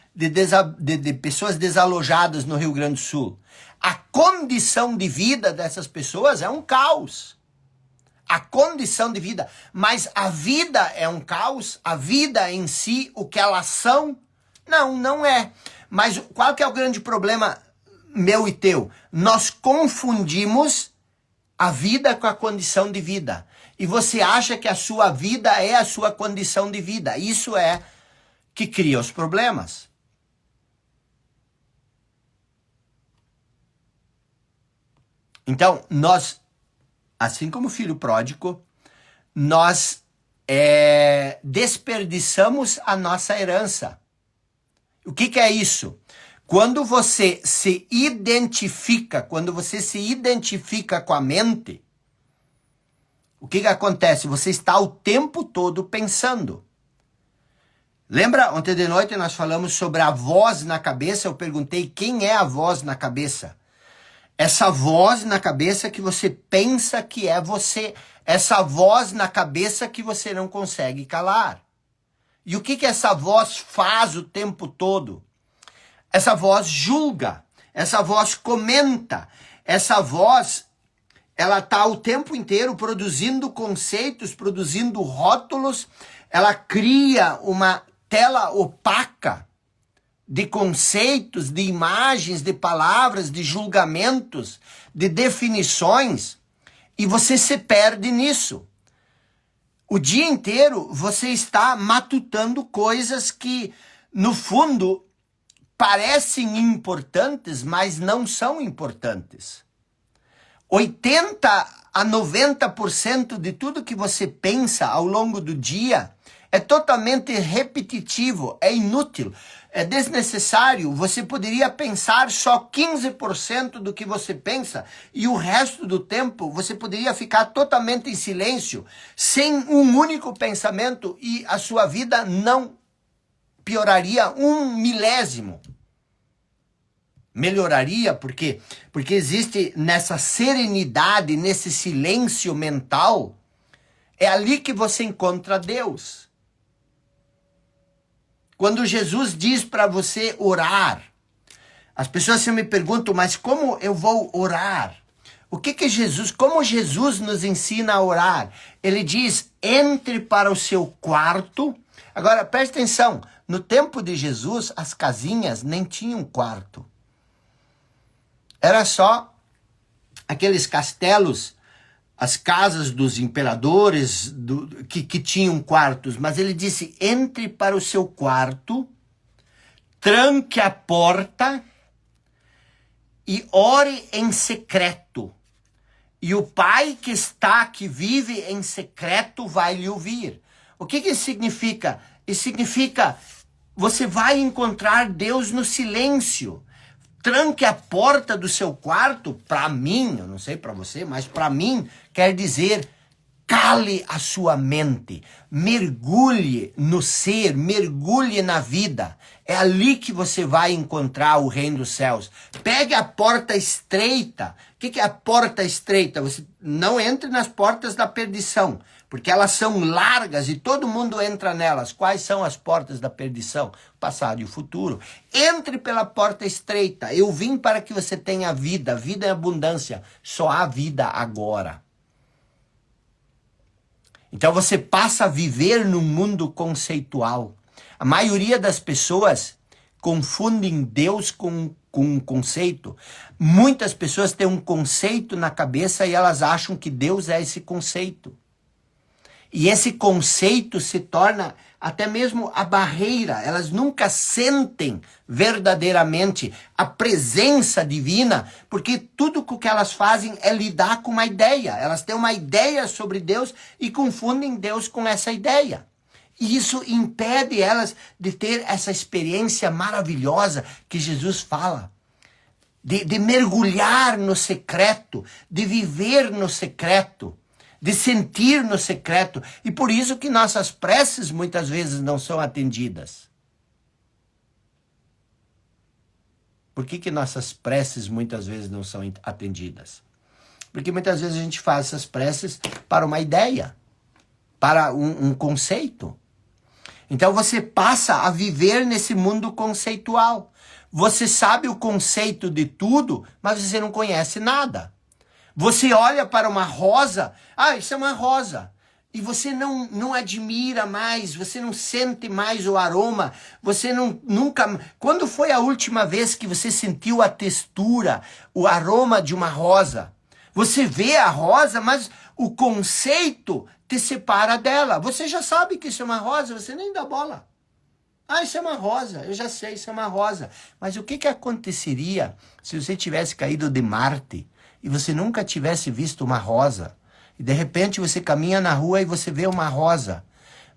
de pessoas desalojadas no Rio Grande do Sul. A condição de vida dessas pessoas é um caos. A condição de vida. Mas a vida é um caos? A vida em si, o que elas são? Não é. Mas qual que é o grande problema meu e teu? Nós confundimos a vida com a condição de vida. E você acha que a sua vida é a sua condição de vida. Isso é que cria os problemas. Então, nós, assim como o filho pródigo, nós desperdiçamos a nossa herança. O que é isso? Quando você se identifica com a mente, o que acontece? Você está o tempo todo pensando. Lembra, ontem de noite nós falamos sobre a voz na cabeça, eu perguntei quem é a voz na cabeça. Essa voz na cabeça que você pensa que é você, essa voz na cabeça que você não consegue calar. E o que essa voz faz o tempo todo? Essa voz julga, essa voz comenta, essa voz, ela está o tempo inteiro produzindo conceitos, produzindo rótulos, ela cria uma tela opaca de conceitos, de imagens, de palavras, de julgamentos, de definições, e você se perde nisso. O dia inteiro você está matutando coisas que, no fundo, parecem importantes, mas não são importantes. 80 a 90% de tudo que você pensa ao longo do dia é totalmente repetitivo, é inútil, é desnecessário. Você poderia pensar só 15% do que você pensa e o resto do tempo você poderia ficar totalmente em silêncio, sem um único pensamento, e a sua vida não pioraria um milésimo. Melhoraria, porque existe nessa serenidade, nesse silêncio mental, é ali que você encontra Deus. Quando Jesus diz para você orar, as pessoas sempre me perguntam, mas como eu vou orar? Como Jesus nos ensina a orar? Ele diz, entre para o seu quarto. Agora, preste atenção, no tempo de Jesus, as casinhas nem tinham quarto. Era só aqueles castelos, as casas dos imperadores que tinham quartos. Mas ele disse, entre para o seu quarto, tranque a porta e ore em secreto. E o Pai que vive em secreto vai lhe ouvir. O que isso significa? Isso significa, você vai encontrar Deus no silêncio. Tranque a porta do seu quarto, para mim, eu não sei para você, mas para mim, quer dizer, cale a sua mente, mergulhe no ser, mergulhe na vida. É ali que você vai encontrar o reino dos céus. Pegue a porta estreita. O que é a porta estreita? Você não entre nas portas da perdição, porque elas são largas e todo mundo entra nelas. Quais são as portas da perdição? O passado e o futuro. Entre pela porta estreita. Eu vim para que você tenha vida, vida em abundância. Só há vida agora. Então você passa a viver num mundo conceitual. A maioria das pessoas confundem Deus com um conceito. Muitas pessoas têm um conceito na cabeça e elas acham que Deus é esse conceito. E esse conceito se torna até mesmo a barreira. Elas nunca sentem verdadeiramente a presença divina, porque tudo o que elas fazem é lidar com uma ideia. Elas têm uma ideia sobre Deus e confundem Deus com essa ideia. E isso impede elas de ter essa experiência maravilhosa que Jesus fala. De mergulhar no secreto, de viver no secreto, de sentir no secreto. E por isso que nossas preces muitas vezes não são atendidas. Por que nossas preces muitas vezes não são atendidas? Porque muitas vezes a gente faz essas preces para uma ideia, para um conceito. Então você passa a viver nesse mundo conceitual. Você sabe o conceito de tudo, mas você não conhece nada. Você olha para uma rosa, isso é uma rosa. E você não admira mais, você não sente mais o aroma, você nunca... Quando foi a última vez que você sentiu a textura, o aroma de uma rosa? Você vê a rosa, mas o conceito te separa dela. Você já sabe que isso é uma rosa, você nem dá bola. Isso é uma rosa, eu já sei, isso é uma rosa. Mas o que aconteceria se você tivesse caído de Marte e você nunca tivesse visto uma rosa? E de repente você caminha na rua e você vê uma rosa.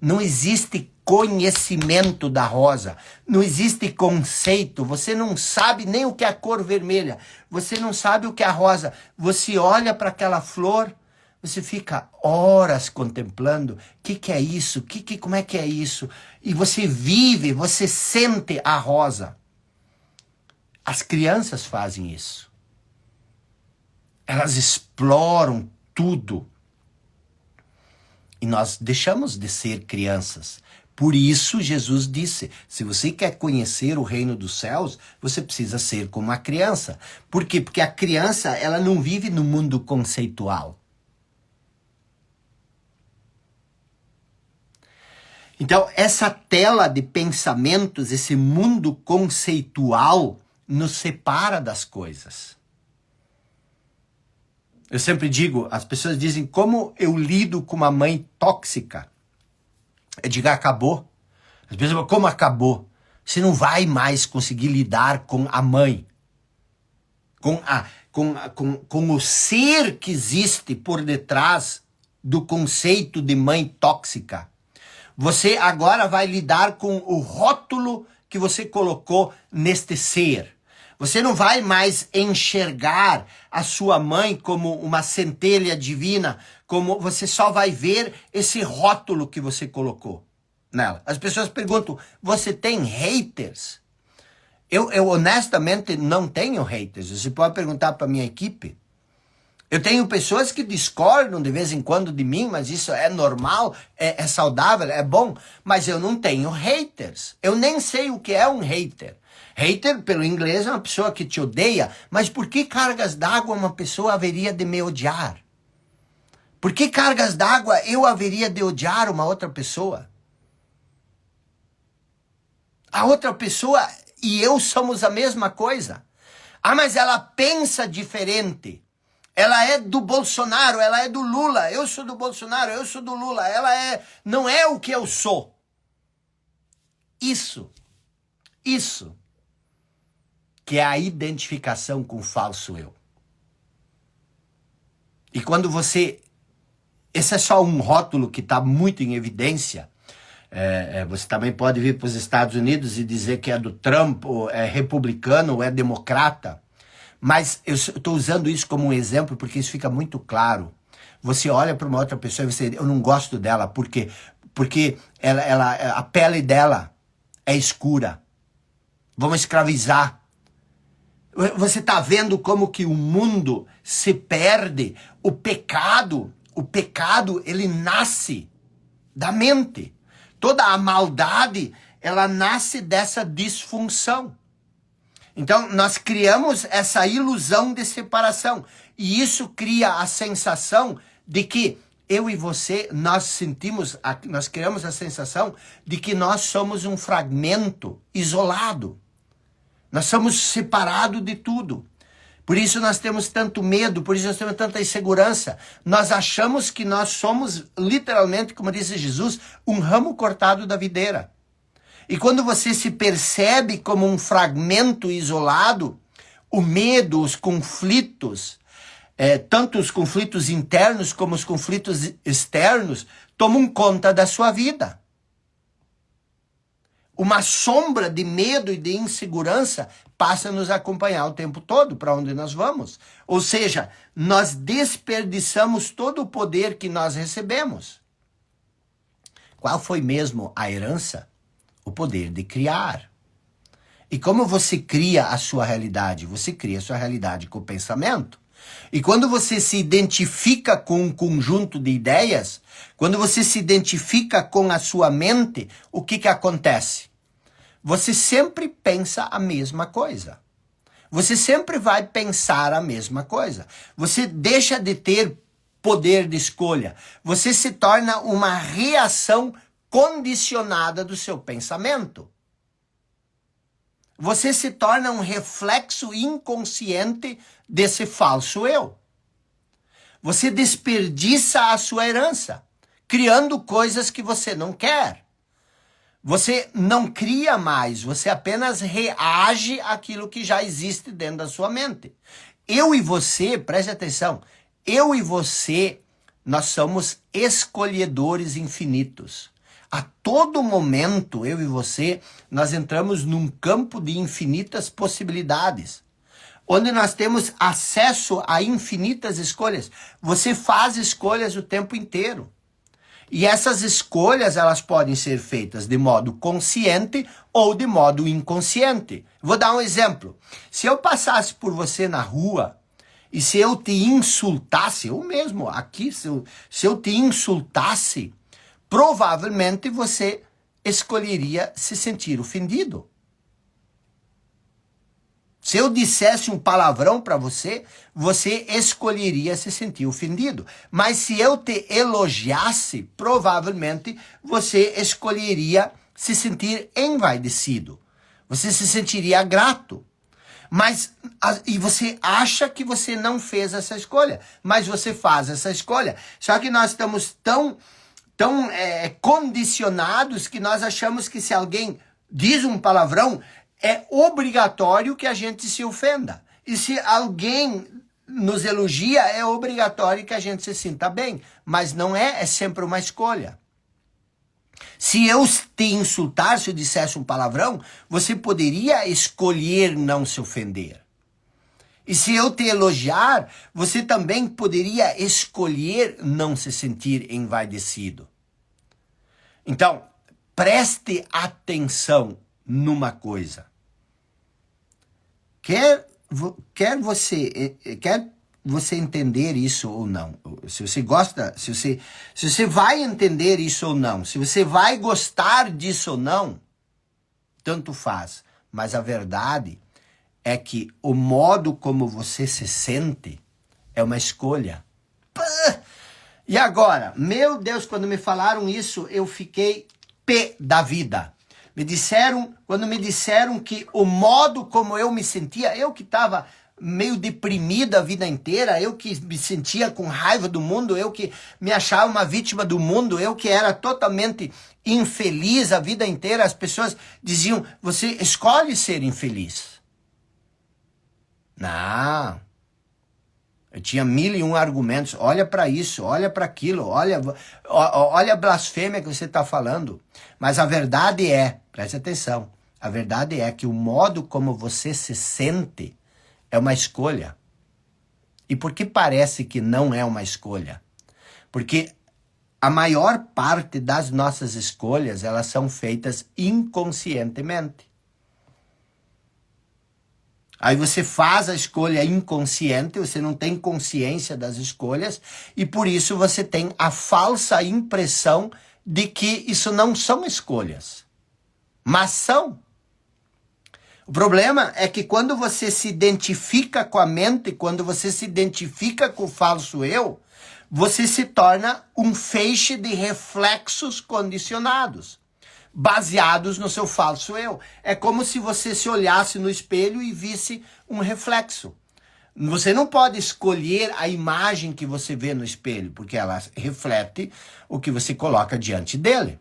Não existe conhecimento da rosa. Não existe conceito. Você não sabe nem o que é a cor vermelha. Você não sabe o que é a rosa. Você olha para aquela flor, você fica horas contemplando. O que é isso? Como é que é isso? E você vive, você sente a rosa. As crianças fazem isso. Elas exploram tudo. E nós deixamos de ser crianças. Por isso Jesus disse, se você quer conhecer o reino dos céus, você precisa ser como uma criança. Por quê? Porque a criança, ela não vive no mundo conceitual. Então, essa tela de pensamentos, esse mundo conceitual, nos separa das coisas. Eu sempre digo, as pessoas dizem, como eu lido com uma mãe tóxica? Eu digo, acabou. As pessoas falam, como acabou? Você não vai mais conseguir lidar com a mãe. Com o ser que existe por detrás do conceito de mãe tóxica. Você agora vai lidar com o rótulo que você colocou neste ser. Você não vai mais enxergar a sua mãe como uma centelha divina, como você só vai ver esse rótulo que você colocou nela. As pessoas perguntam, você tem haters? Eu honestamente não tenho haters. Você pode perguntar para minha equipe. Eu tenho pessoas que discordam de vez em quando de mim, mas isso é normal, é saudável, é bom. Mas eu não tenho haters. Eu nem sei o que é um hater. Hater, pelo inglês, é uma pessoa que te odeia. Mas por que cargas d'água uma pessoa haveria de me odiar? Por que cargas d'água eu haveria de odiar uma outra pessoa? A outra pessoa e eu somos a mesma coisa. Ah, mas ela pensa diferente. Ela é do Bolsonaro, ela é do Lula. Eu sou do Bolsonaro, eu sou do Lula. Ela não é o que eu sou. Isso que é a identificação com o falso eu. E quando você... Esse é só um rótulo que está muito em evidência. Você também pode vir para os Estados Unidos e dizer que é do Trump, ou é republicano, ou é democrata. Mas eu estou usando isso como um exemplo porque isso fica muito claro. Você olha para uma outra pessoa e você... Eu não gosto dela. Por quê? Porque a pele dela é escura. Vamos escravizar. Você está vendo como que o mundo se perde? O pecado, ele nasce da mente. Toda a maldade, ela nasce dessa disfunção. Então, nós criamos essa ilusão de separação. E isso cria a sensação de que eu e você, nós criamos a sensação de que nós somos um fragmento isolado. Nós somos separados de tudo. Por isso nós temos tanto medo, por isso nós temos tanta insegurança. Nós achamos que nós somos, literalmente, como disse Jesus, um ramo cortado da videira. E quando você se percebe como um fragmento isolado, o medo, os conflitos, tanto os conflitos internos como os conflitos externos, tomam conta da sua vida. Uma sombra de medo e de insegurança passa a nos acompanhar o tempo todo para onde nós vamos. Ou seja, nós desperdiçamos todo o poder que nós recebemos. Qual foi mesmo a herança? O poder de criar. E como você cria a sua realidade? Você cria a sua realidade com o pensamento. E quando você se identifica com um conjunto de ideias, quando você se identifica com a sua mente, o que acontece? Você sempre pensa a mesma coisa. Você sempre vai pensar a mesma coisa. Você deixa de ter poder de escolha. Você se torna uma reação condicionada do seu pensamento. Você se torna um reflexo inconsciente desse falso eu. Você desperdiça a sua herança, criando coisas que você não quer. Você não cria mais, você apenas reage àquilo que já existe dentro da sua mente. Eu e você, preste atenção, eu e você, nós somos escolhedores infinitos. A todo momento, eu e você, nós entramos num campo de infinitas possibilidades, onde nós temos acesso a infinitas escolhas. Você faz escolhas o tempo inteiro. E essas escolhas, elas podem ser feitas de modo consciente ou de modo inconsciente. Vou dar um exemplo. Se eu passasse por você na rua e se eu te insultasse, eu mesmo aqui, se eu te insultasse, provavelmente você escolheria se sentir ofendido. Se eu dissesse um palavrão para você, você escolheria se sentir ofendido. Mas se eu te elogiasse, provavelmente você escolheria se sentir envaidecido. Você se sentiria grato. E você acha que você não fez essa escolha, mas você faz essa escolha. Só que nós estamos tão condicionados que nós achamos que se alguém diz um palavrão, é obrigatório que a gente se ofenda. E se alguém nos elogia, é obrigatório que a gente se sinta bem. Mas não é sempre uma escolha. Se eu te insultar, se eu dissesse um palavrão, você poderia escolher não se ofender. E se eu te elogiar, você também poderia escolher não se sentir envaidecido. Então, preste atenção numa coisa. Quer você entender isso ou não, se você gosta, se você vai entender isso ou não, se você vai gostar disso ou não, tanto faz. Mas a verdade é que o modo como você se sente é uma escolha. E agora, meu Deus, quando me falaram isso, eu fiquei pé da vida. Quando me disseram que o modo como eu me sentia, eu que estava meio deprimido a vida inteira, eu que me sentia com raiva do mundo, eu que me achava uma vítima do mundo, eu que era totalmente infeliz a vida inteira, as pessoas diziam, você escolhe ser infeliz. Não. Eu tinha 1001 argumentos. Olha para isso, olha para aquilo, olha a blasfêmia que você está falando. Mas a verdade é, preste atenção, a verdade é que o modo como você se sente é uma escolha. E por que parece que não é uma escolha? Porque a maior parte das nossas escolhas, elas são feitas inconscientemente. Aí você faz a escolha inconsciente, você não tem consciência das escolhas, e por isso você tem a falsa impressão de que isso não são escolhas, mas são. O problema é que quando você se identifica com a mente, quando você se identifica com o falso eu, você se torna um feixe de reflexos condicionados, baseados no seu falso eu. É como se você se olhasse no espelho e visse um reflexo. Você não pode escolher a imagem que você vê no espelho, porque ela reflete o que você coloca diante dele.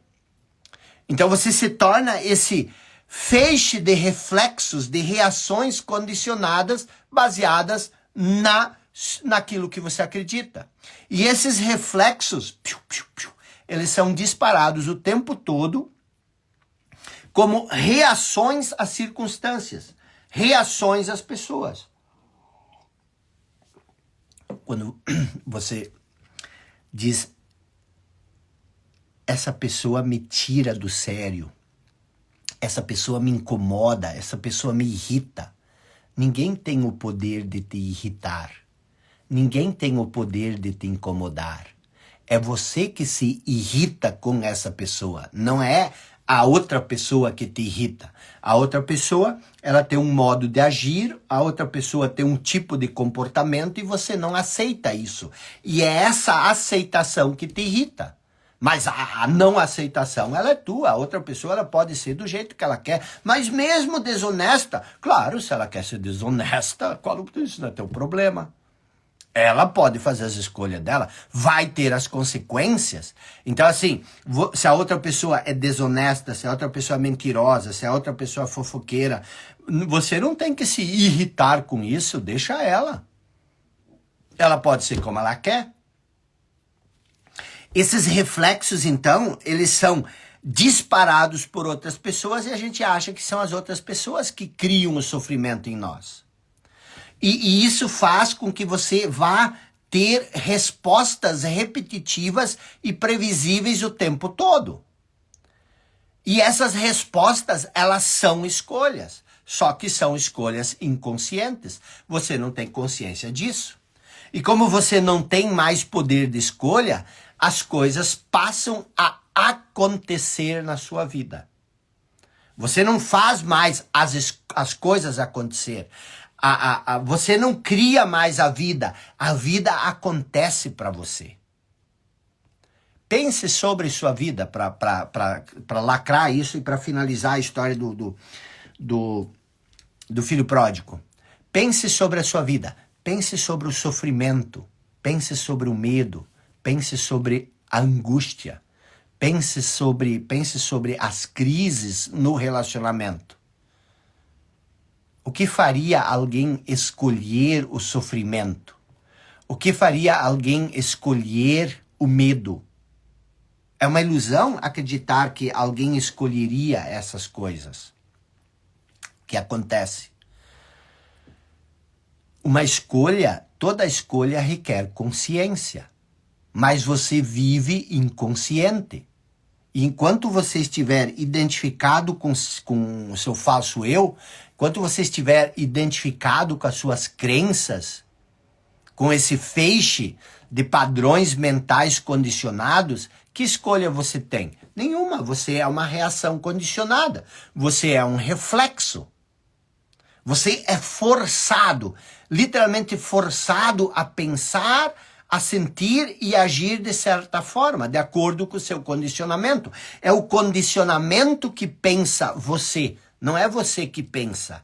Então você se torna esse feixe de reflexos, de reações condicionadas, baseadas naquilo que você acredita. E esses reflexos, eles são disparados o tempo todo como reações às circunstâncias, reações às pessoas. Quando você diz, essa pessoa me tira do sério, essa pessoa me incomoda, essa pessoa me irrita. Ninguém tem o poder de te irritar. Ninguém tem o poder de te incomodar. É você que se irrita com essa pessoa, não é a outra pessoa que te irrita. A outra pessoa, ela tem um modo de agir, a outra pessoa tem um tipo de comportamento e você não aceita isso. E é essa aceitação que te irrita. Mas a não aceitação, ela é tua. A outra pessoa, ela pode ser do jeito que ela quer. Mas mesmo desonesta, claro, se ela quer ser desonesta, isso não é teu problema. Ela pode fazer as escolhas dela, vai ter as consequências. Então, assim, se a outra pessoa é desonesta, se a outra pessoa é mentirosa, se a outra pessoa é fofoqueira, você não tem que se irritar com isso, deixa ela. Ela pode ser como ela quer. Esses reflexos, então, eles são disparados por outras pessoas e a gente acha que são as outras pessoas que criam o sofrimento em nós. E isso faz com que você vá ter respostas repetitivas e previsíveis o tempo todo. E essas respostas, elas são escolhas, só que são escolhas inconscientes. Você não tem consciência disso. E como você não tem mais poder de escolha, as coisas passam a acontecer na sua vida. Você não faz mais as coisas acontecer. Você não cria mais a vida acontece para você. Pense sobre sua vida para lacrar isso e para finalizar a história do filho pródigo. Pense sobre a sua vida. Pense sobre o sofrimento. Pense sobre o medo. Pense sobre a angústia. Pense sobre as crises no relacionamento. O que faria alguém escolher o sofrimento? O que faria alguém escolher o medo? É uma ilusão acreditar que alguém escolheria essas coisas que acontece. Uma escolha, toda escolha requer consciência, mas você vive inconsciente. E enquanto você estiver identificado com o seu falso eu, enquanto você estiver identificado com as suas crenças, com esse feixe de padrões mentais condicionados, que escolha você tem? Nenhuma. Você é uma reação condicionada. Você é um reflexo. Você é forçado, literalmente forçado a pensar, a sentir e agir de certa forma, de acordo com o seu condicionamento. É o condicionamento que pensa você, não é você que pensa.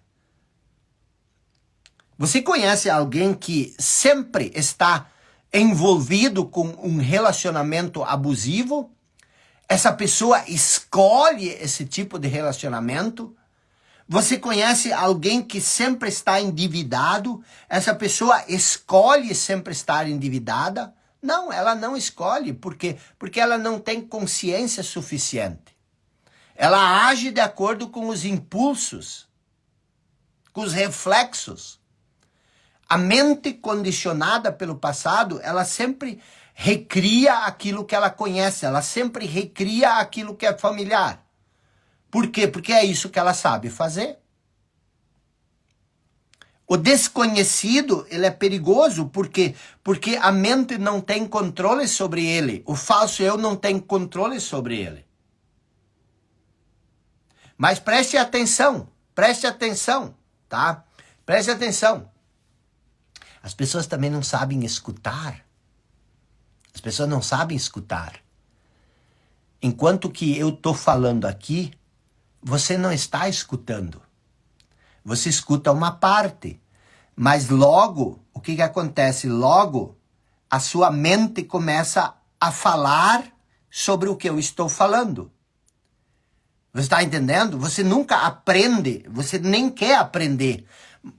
Você conhece alguém que sempre está envolvido com um relacionamento abusivo? Essa pessoa escolhe esse tipo de relacionamento? Você conhece alguém que sempre está endividado? Essa pessoa escolhe sempre estar endividada? Não, ela não escolhe. Por quê? Porque ela não tem consciência suficiente. Ela age de acordo com os impulsos, com os reflexos. A mente condicionada pelo passado, ela sempre recria aquilo que ela conhece, ela sempre recria aquilo que é familiar. Por quê? Porque é isso que ela sabe fazer. O desconhecido, ele é perigoso, porque a mente não tem controle sobre ele. O falso eu não tem controle sobre ele. Mas preste atenção, tá? Preste atenção. As pessoas também não sabem escutar. As pessoas não sabem escutar. Enquanto que eu estou falando aqui, você não está escutando. Você escuta uma parte. Mas logo, o que acontece? Logo, a sua mente começa a falar sobre o que eu estou falando. Você está entendendo? Você nunca aprende, você nem quer aprender.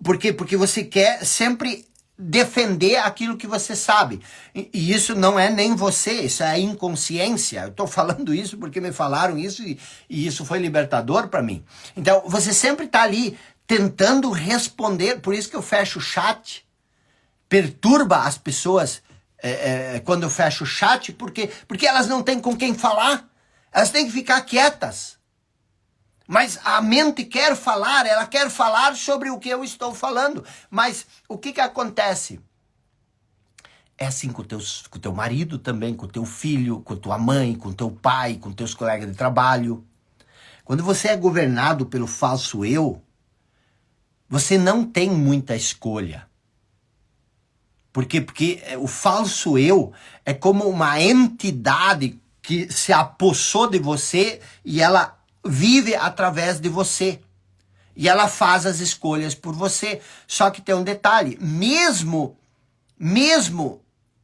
Por quê? Porque você quer sempre defender aquilo que você sabe. E isso não é nem você, isso é inconsciência. Eu estou falando isso porque me falaram isso e isso foi libertador para mim. Então, você sempre está ali tentando responder. Por isso que eu fecho o chat. Perturba as pessoas quando eu fecho o chat, porque elas não têm com quem falar. Elas têm que ficar quietas. Mas a mente quer falar, ela quer falar sobre o que eu estou falando. Mas o que acontece? É assim com o teu marido também, com o teu filho, com tua mãe, com teu pai, com teus colegas de trabalho. Quando você é governado pelo falso eu, você não tem muita escolha. Por quê? Porque o falso eu é como uma entidade que se apossou de você e ela vive através de você. E ela faz as escolhas por você. Só que tem um detalhe. Mesmo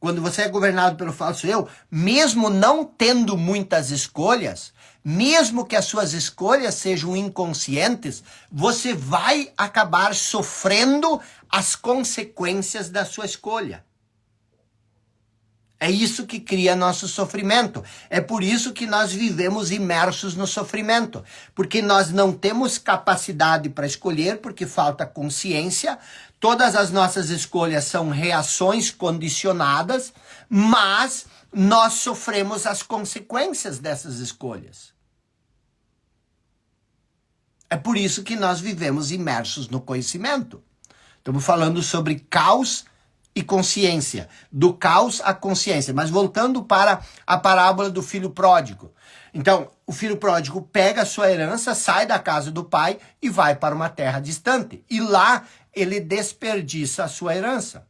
quando você é governado pelo falso eu, mesmo não tendo muitas escolhas, mesmo que as suas escolhas sejam inconscientes, você vai acabar sofrendo as consequências da sua escolha. É isso que cria nosso sofrimento. É por isso que nós vivemos imersos no sofrimento. Porque nós não temos capacidade para escolher, porque falta consciência. Todas as nossas escolhas são reações condicionadas, mas nós sofremos as consequências dessas escolhas. É por isso que nós vivemos imersos no conhecimento. Estamos falando sobre caos e consciência, do caos à consciência. Mas voltando para a parábola do filho pródigo. Então, o filho pródigo pega a sua herança, sai da casa do pai e vai para uma terra distante. E lá ele desperdiça a sua herança.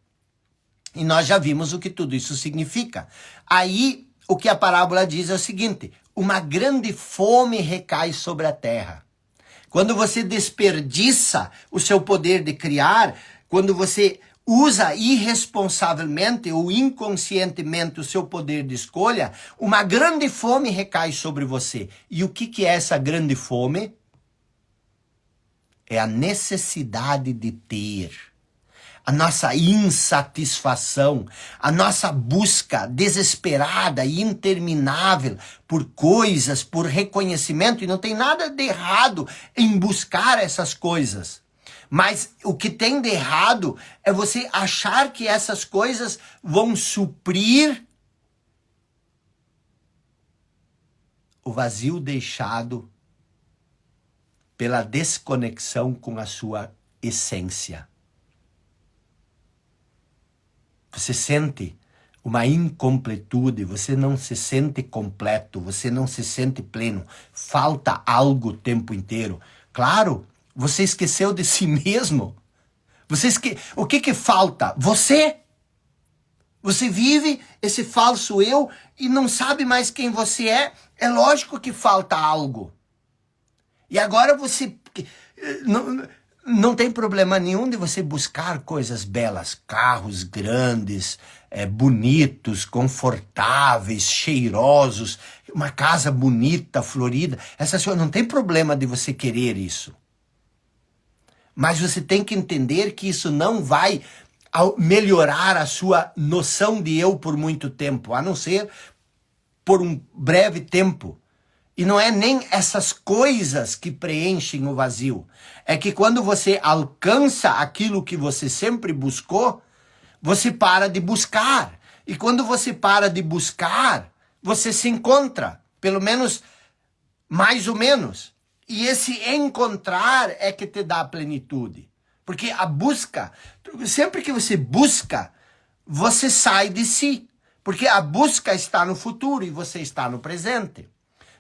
E nós já vimos o que tudo isso significa. Aí, o que a parábola diz é o seguinte: uma grande fome recai sobre a terra. Quando você desperdiça o seu poder de criar, quando você usa irresponsavelmente ou inconscientemente o seu poder de escolha, uma grande fome recai sobre você. E o que é essa grande fome? É a necessidade de ter. A nossa insatisfação, a nossa busca desesperada e interminável por coisas, por reconhecimento. E não tem nada de errado em buscar essas coisas. Mas o que tem de errado é você achar que essas coisas vão suprir o vazio deixado pela desconexão com a sua essência. Você sente uma incompletude, você não se sente completo, você não se sente pleno, falta algo o tempo inteiro. Claro, você esqueceu de si mesmo. O que falta? Você. Você vive esse falso eu e não sabe mais quem você é. É lógico que falta algo. E agora você... Não tem problema nenhum de você buscar coisas belas, carros grandes, bonitos, confortáveis, cheirosos, uma casa bonita, florida. Essas coisas, não tem problema de você querer isso. Mas você tem que entender que isso não vai melhorar a sua noção de eu por muito tempo, a não ser por um breve tempo. E não é nem essas coisas que preenchem o vazio. É que quando você alcança aquilo que você sempre buscou, você para de buscar. E quando você para de buscar, você se encontra. Pelo menos, mais ou menos. E esse encontrar é que te dá a plenitude. Porque a busca, sempre que você busca, você sai de si. Porque a busca está no futuro e você está no presente.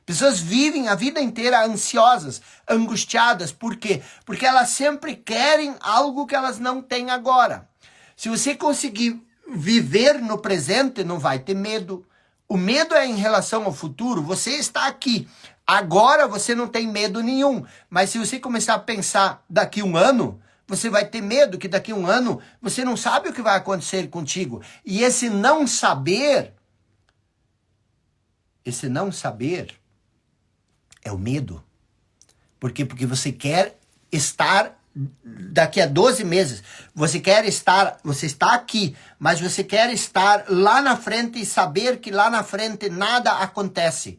Pessoas vivem a vida inteira ansiosas, angustiadas. Por quê? Porque elas sempre querem algo que elas não têm agora. Se você conseguir viver no presente, não vai ter medo. O medo é em relação ao futuro. Você está aqui. Agora você não tem medo nenhum. Mas se você começar a pensar daqui um ano, você vai ter medo que daqui um ano você não sabe o que vai acontecer contigo. E esse não saber é o medo. Por quê? Porque você quer estar daqui a 12 meses. Você está aqui, mas você quer estar lá na frente e saber que lá na frente nada acontece.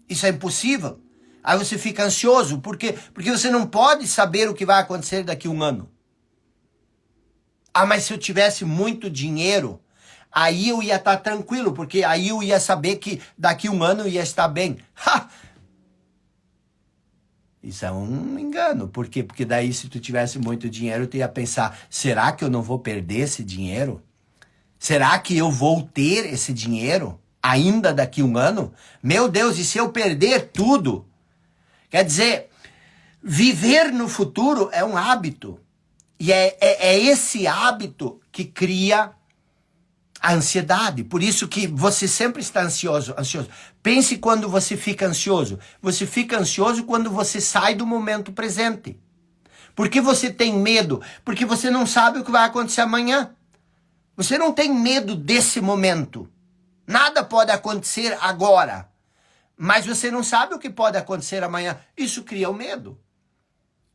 Isso é impossível. Aí você fica ansioso. Por quê? Porque você não pode saber o que vai acontecer daqui a um ano. Ah, mas se eu tivesse muito dinheiro, aí eu ia estar tranquilo, porque aí eu ia saber que daqui a um ano eu ia estar bem. Ha! Isso é um engano. Por quê? Porque daí se tu tivesse muito dinheiro, tu ia pensar, será que eu não vou perder esse dinheiro? Será que eu vou ter esse dinheiro ainda daqui a um ano? Meu Deus, e se eu perder tudo? Quer dizer, viver no futuro é um hábito. E é esse hábito que cria a ansiedade. Por isso que você sempre está ansioso. Pense quando você fica ansioso. Você fica ansioso quando você sai do momento presente. Por que você tem medo? Porque você não sabe o que vai acontecer amanhã. Você não tem medo desse momento. Nada pode acontecer agora. Mas você não sabe o que pode acontecer amanhã. Isso cria o medo.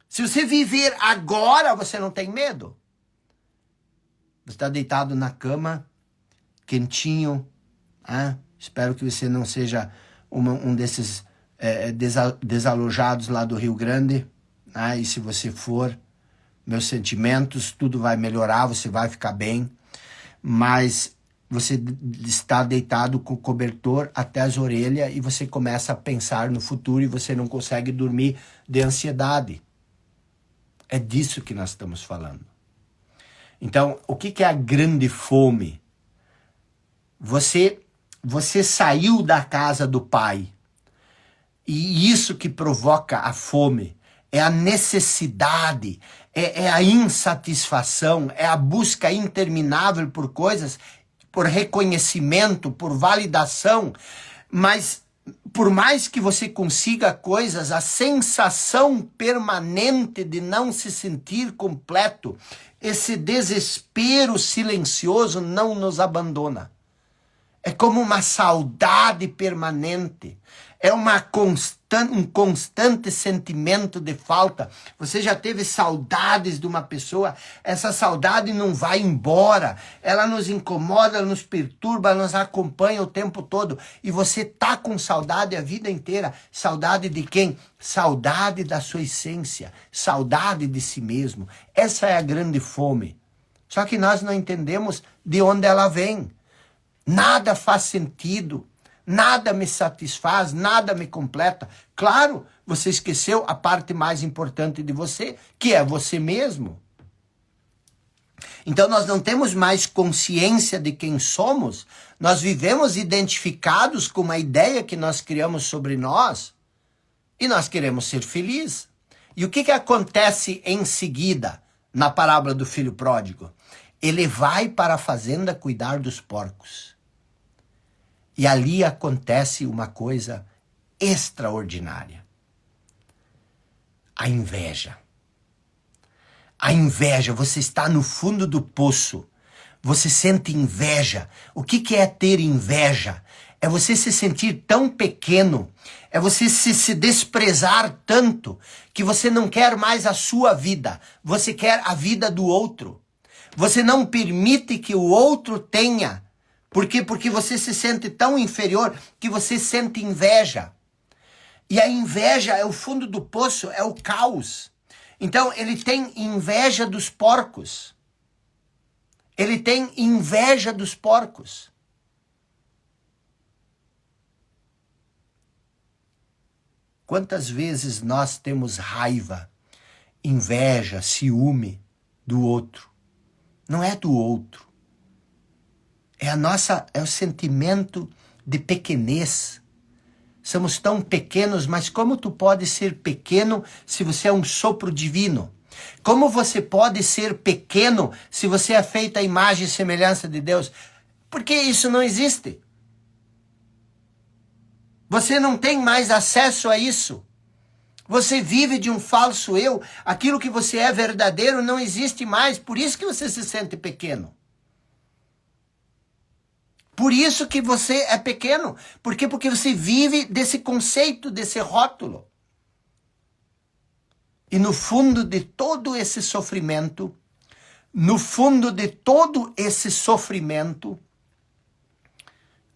Se você viver agora, você não tem medo. Você está deitado na cama quentinho. Espero que você não seja um desses desalojados lá do Rio Grande. E se você for, meus sentimentos, tudo vai melhorar, você vai ficar bem. Mas você está deitado com o cobertor até as orelhas e você começa a pensar no futuro e você não consegue dormir de ansiedade. É disso que nós estamos falando. Então, o que é a grande fome? Você saiu da casa do pai. E isso que provoca a fome. É a necessidade, é a insatisfação, é a busca interminável por coisas, por reconhecimento, por validação. Mas por mais que você consiga coisas, a sensação permanente de não se sentir completo, esse desespero silencioso não nos abandona. É como uma saudade permanente. É um constante sentimento de falta. Você já teve saudades de uma pessoa? Essa saudade não vai embora. Ela nos incomoda, nos perturba, nos acompanha o tempo todo. E você tá com saudade a vida inteira. Saudade de quem? Saudade da sua essência. Saudade de si mesmo. Essa é a grande fome. Só que nós não entendemos de onde ela vem. Nada faz sentido, nada me satisfaz, nada me completa. Claro, você esqueceu a parte mais importante de você, que é você mesmo. Então nós não temos mais consciência de quem somos, nós vivemos identificados com uma ideia que nós criamos sobre nós e nós queremos ser felizes. E o que acontece em seguida na parábola do filho pródigo? Ele vai para a fazenda cuidar dos porcos. E ali acontece uma coisa extraordinária. A inveja. A inveja, você está no fundo do poço. Você sente inveja. O que é ter inveja? É você se sentir tão pequeno. É você se desprezar tanto que você não quer mais a sua vida. Você quer a vida do outro. Você não permite que o outro tenha. Por quê? Porque você se sente tão inferior que você sente inveja. E a inveja é o fundo do poço, é o caos. Então, ele tem inveja dos porcos. Ele tem inveja dos porcos. Quantas vezes nós temos raiva, inveja, ciúme do outro? Não é do outro. É o sentimento de pequenez. Somos tão pequenos, mas como tu pode ser pequeno se você é um sopro divino? Como você pode ser pequeno se você é feito à imagem e semelhança de Deus? Porque isso não existe. Você não tem mais acesso a isso. Você vive de um falso eu. Aquilo que você é verdadeiro não existe mais. Por isso que você se sente pequeno. Por isso que você é pequeno. Por quê? Porque você vive desse conceito, desse rótulo. E no fundo de todo esse sofrimento,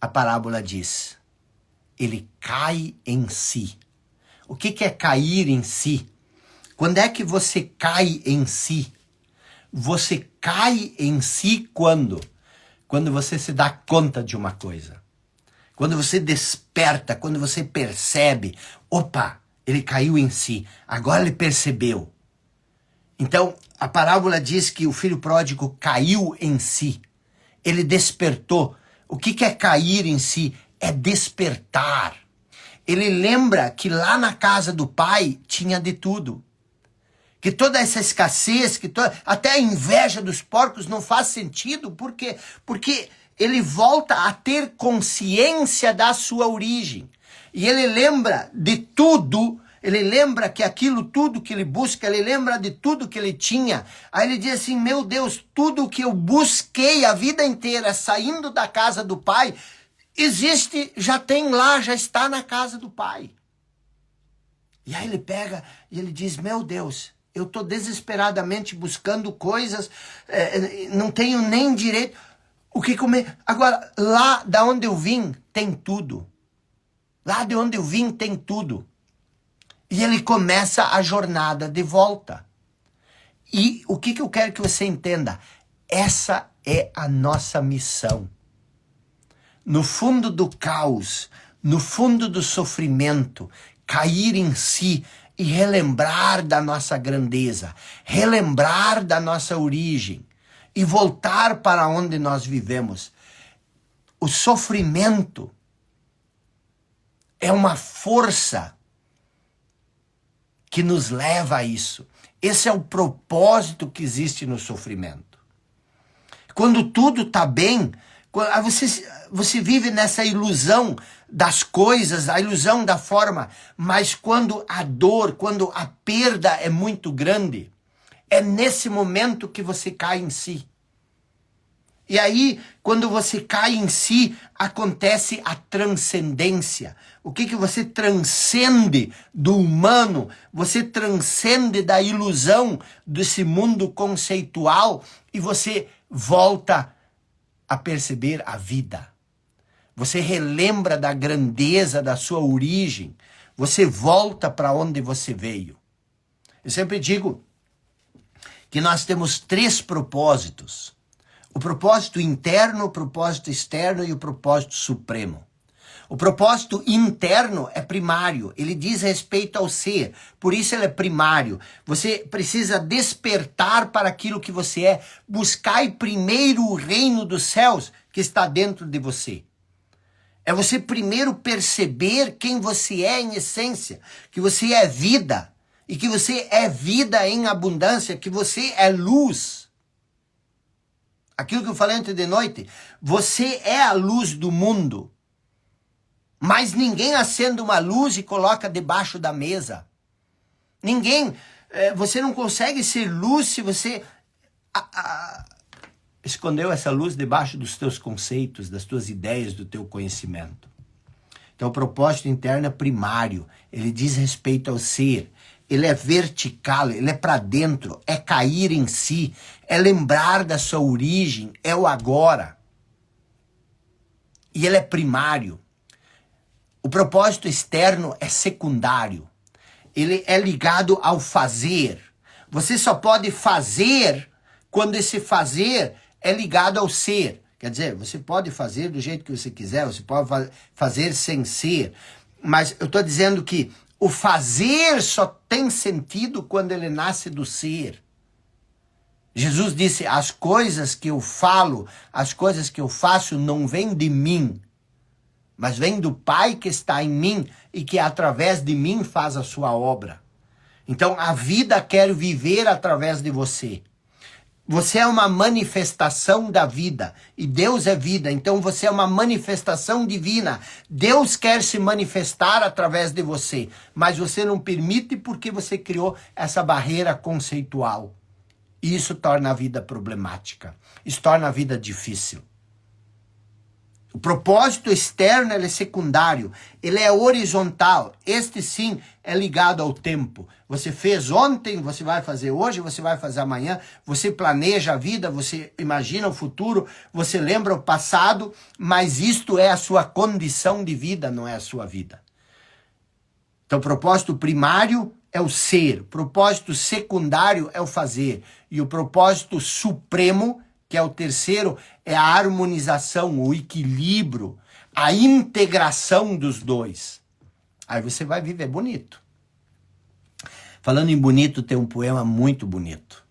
a parábola diz, ele cai em si. O que é cair em si? Quando é que você cai em si? Você cai em si quando? Quando você se dá conta de uma coisa. Quando você desperta, quando você percebe, opa, ele caiu em si, agora ele percebeu. Então, a parábola diz que o filho pródigo caiu em si. Ele despertou. O que é cair em si? É despertar. Ele lembra que lá na casa do pai tinha de tudo. Que toda essa escassez, até a inveja dos porcos não faz sentido. Por quê? Porque ele volta a ter consciência da sua origem. E ele lembra de tudo, ele lembra que aquilo tudo que ele busca, ele lembra de tudo que ele tinha. Aí ele diz assim, meu Deus, tudo que eu busquei a vida inteira saindo da casa do pai, existe, já tem lá, já está na casa do pai. E aí ele pega e ele diz, meu Deus, eu estou desesperadamente buscando coisas, não tenho nem direito. o que comer. Agora, lá da onde eu vim, tem tudo. Lá de onde eu vim, tem tudo. E ele começa a jornada de volta. E o que eu quero que você entenda? Essa é a nossa missão. No fundo do caos, no fundo do sofrimento, cair em si e relembrar da nossa grandeza, relembrar da nossa origem e voltar para onde nós vivemos. O sofrimento é uma força que nos leva a isso. Esse é o propósito que existe no sofrimento. Quando tudo está bem, você vive nessa ilusão das coisas, a ilusão da forma, mas quando a dor, quando a perda é muito grande, é nesse momento que você cai em si. E aí, quando você cai em si, acontece a transcendência. O que você transcende do humano, você transcende da ilusão desse mundo conceitual e você volta a perceber a vida. Você relembra da grandeza da sua origem. Você volta para onde você veio. Eu sempre digo que nós temos 3 propósitos. O propósito interno, o propósito externo e o propósito supremo. O propósito interno é primário, ele diz respeito ao ser, por isso ele é primário. Você precisa despertar para aquilo que você é. Buscai primeiro o reino dos céus que está dentro de você. É você primeiro perceber quem você é em essência, que você é vida, e que você é vida em abundância, que você é luz. Aquilo que eu falei ontem de noite, você é a luz do mundo. Mas ninguém acende uma luz e coloca debaixo da mesa. Você não consegue ser luz se você escondeu essa luz debaixo dos teus conceitos, das tuas ideias, do teu conhecimento. Então o propósito interno é primário, ele diz respeito ao ser. Ele é vertical, ele é para dentro, é cair em si, é lembrar da sua origem, é o agora. E ele é primário. O propósito externo é secundário. Ele é ligado ao fazer. Você só pode fazer quando esse fazer é ligado ao ser. Quer dizer, você pode fazer do jeito que você quiser, você pode fazer sem ser. Mas eu estou dizendo que o fazer só tem sentido quando ele nasce do ser. Jesus disse, as coisas que eu falo, as coisas que eu faço não vêm de mim, mas vêm do Pai que está em mim e que através de mim faz a sua obra. Então a vida quer viver através de você. Você é uma manifestação da vida e Deus é vida, então você é uma manifestação divina. Deus quer se manifestar através de você, mas você não permite porque você criou essa barreira conceitual. E isso torna a vida problemática, isso torna a vida difícil. O propósito externo ele é secundário, ele é horizontal. Este sim é ligado ao tempo. Você fez ontem, você vai fazer hoje, você vai fazer amanhã. Você planeja a vida, você imagina o futuro, você lembra o passado, mas isto é a sua condição de vida, não é a sua vida. Então o propósito primário é o ser, o propósito secundário é o fazer. E o propósito supremo, que é o terceiro, é a harmonização, o equilíbrio, a integração dos dois. Aí você vai viver bonito. Falando em bonito, tem um poema muito bonito,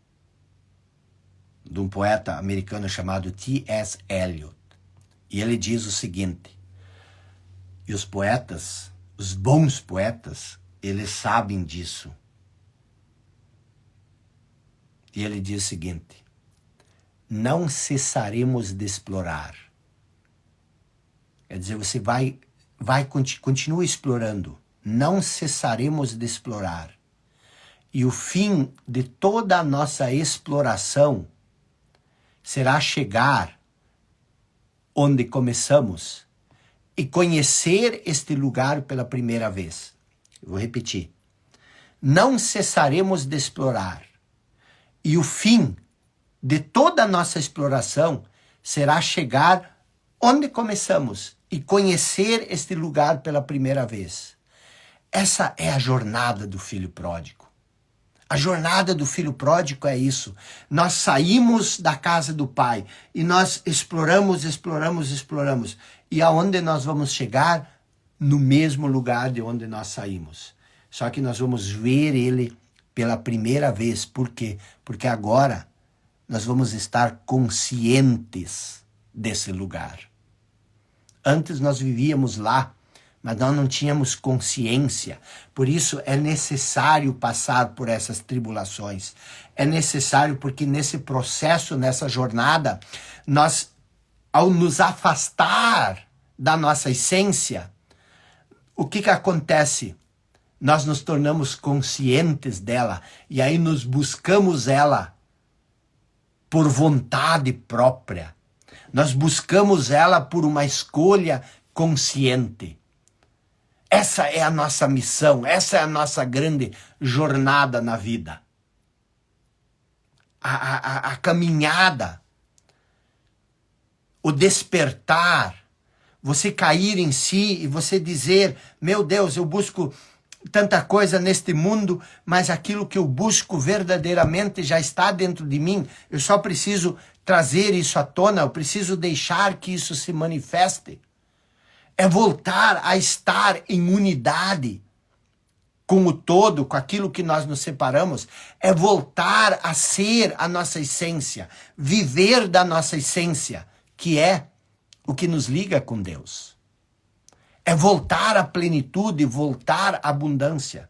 de um poeta americano chamado T.S. Eliot. E ele diz o seguinte, e os poetas, os bons poetas, eles sabem disso. E ele diz o seguinte, não cessaremos de explorar. Quer dizer, você continua explorando. Não cessaremos de explorar. E o fim de toda a nossa exploração será chegar onde começamos e conhecer este lugar pela primeira vez. Eu vou repetir. Não cessaremos de explorar. E o fim de toda a nossa exploração será chegar onde começamos e conhecer este lugar pela primeira vez. Essa é a jornada do filho pródigo. A jornada do filho pródigo é isso. Nós saímos da casa do pai e nós exploramos. E aonde nós vamos chegar? No mesmo lugar de onde nós saímos. Só que nós vamos ver ele pela primeira vez. Por quê? Porque agora nós vamos estar conscientes desse lugar. Antes nós vivíamos lá, mas nós não tínhamos consciência. Por isso é necessário passar por essas tribulações. É necessário porque nesse processo, nessa jornada, nós, ao nos afastar da nossa essência, o que acontece? Nós nos tornamos conscientes dela e aí nos buscamos ela por vontade própria. Nós buscamos ela por uma escolha consciente. Essa é a nossa missão, essa é a nossa grande jornada na vida. A caminhada, o despertar, você cair em si e você dizer, meu Deus, eu busco tanta coisa neste mundo, mas aquilo que eu busco verdadeiramente já está dentro de mim. Eu só preciso trazer isso à tona, eu preciso deixar que isso se manifeste. É voltar a estar em unidade com o todo, com aquilo que nós nos separamos. É voltar a ser a nossa essência, viver da nossa essência, que é o que nos liga com Deus. É voltar à plenitude, voltar à abundância.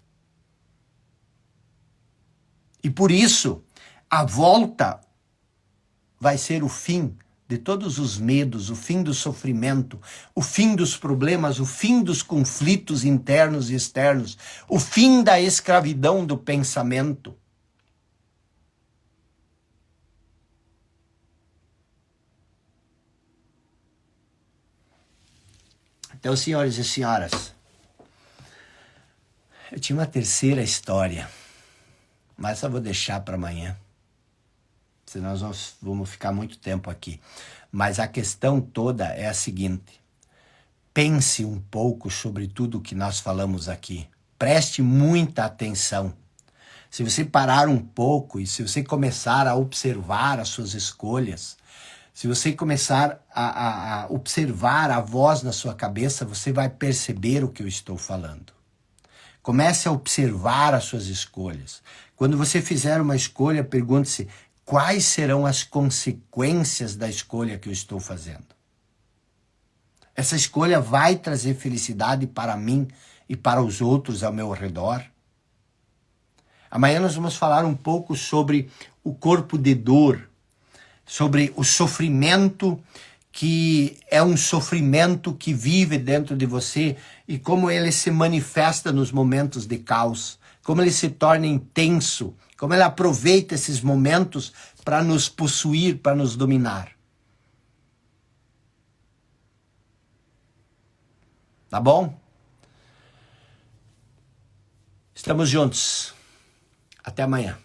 E por isso, a volta vai ser o fim de todos os medos, o fim do sofrimento, o fim dos problemas, o fim dos conflitos internos e externos, o fim da escravidão do pensamento. Então, senhores e senhoras, eu tinha uma terceira história, mas eu vou deixar para amanhã, senão nós vamos ficar muito tempo aqui. Mas a questão toda é a seguinte: pense um pouco sobre tudo que nós falamos aqui. Preste muita atenção. Se você parar um pouco e se você começar a observar as suas escolhas, se você começar a observar a voz na sua cabeça, você vai perceber o que eu estou falando. Comece a observar as suas escolhas. Quando você fizer uma escolha, pergunte-se: quais serão as consequências da escolha que eu estou fazendo? Essa escolha vai trazer felicidade para mim e para os outros ao meu redor? Amanhã nós vamos falar um pouco sobre o corpo de dor, sobre o sofrimento que é um sofrimento que vive dentro de você e como ele se manifesta nos momentos de caos, como ele se torna intenso, como ele aproveita esses momentos para nos possuir, para nos dominar. Tá bom? Estamos juntos. Até amanhã.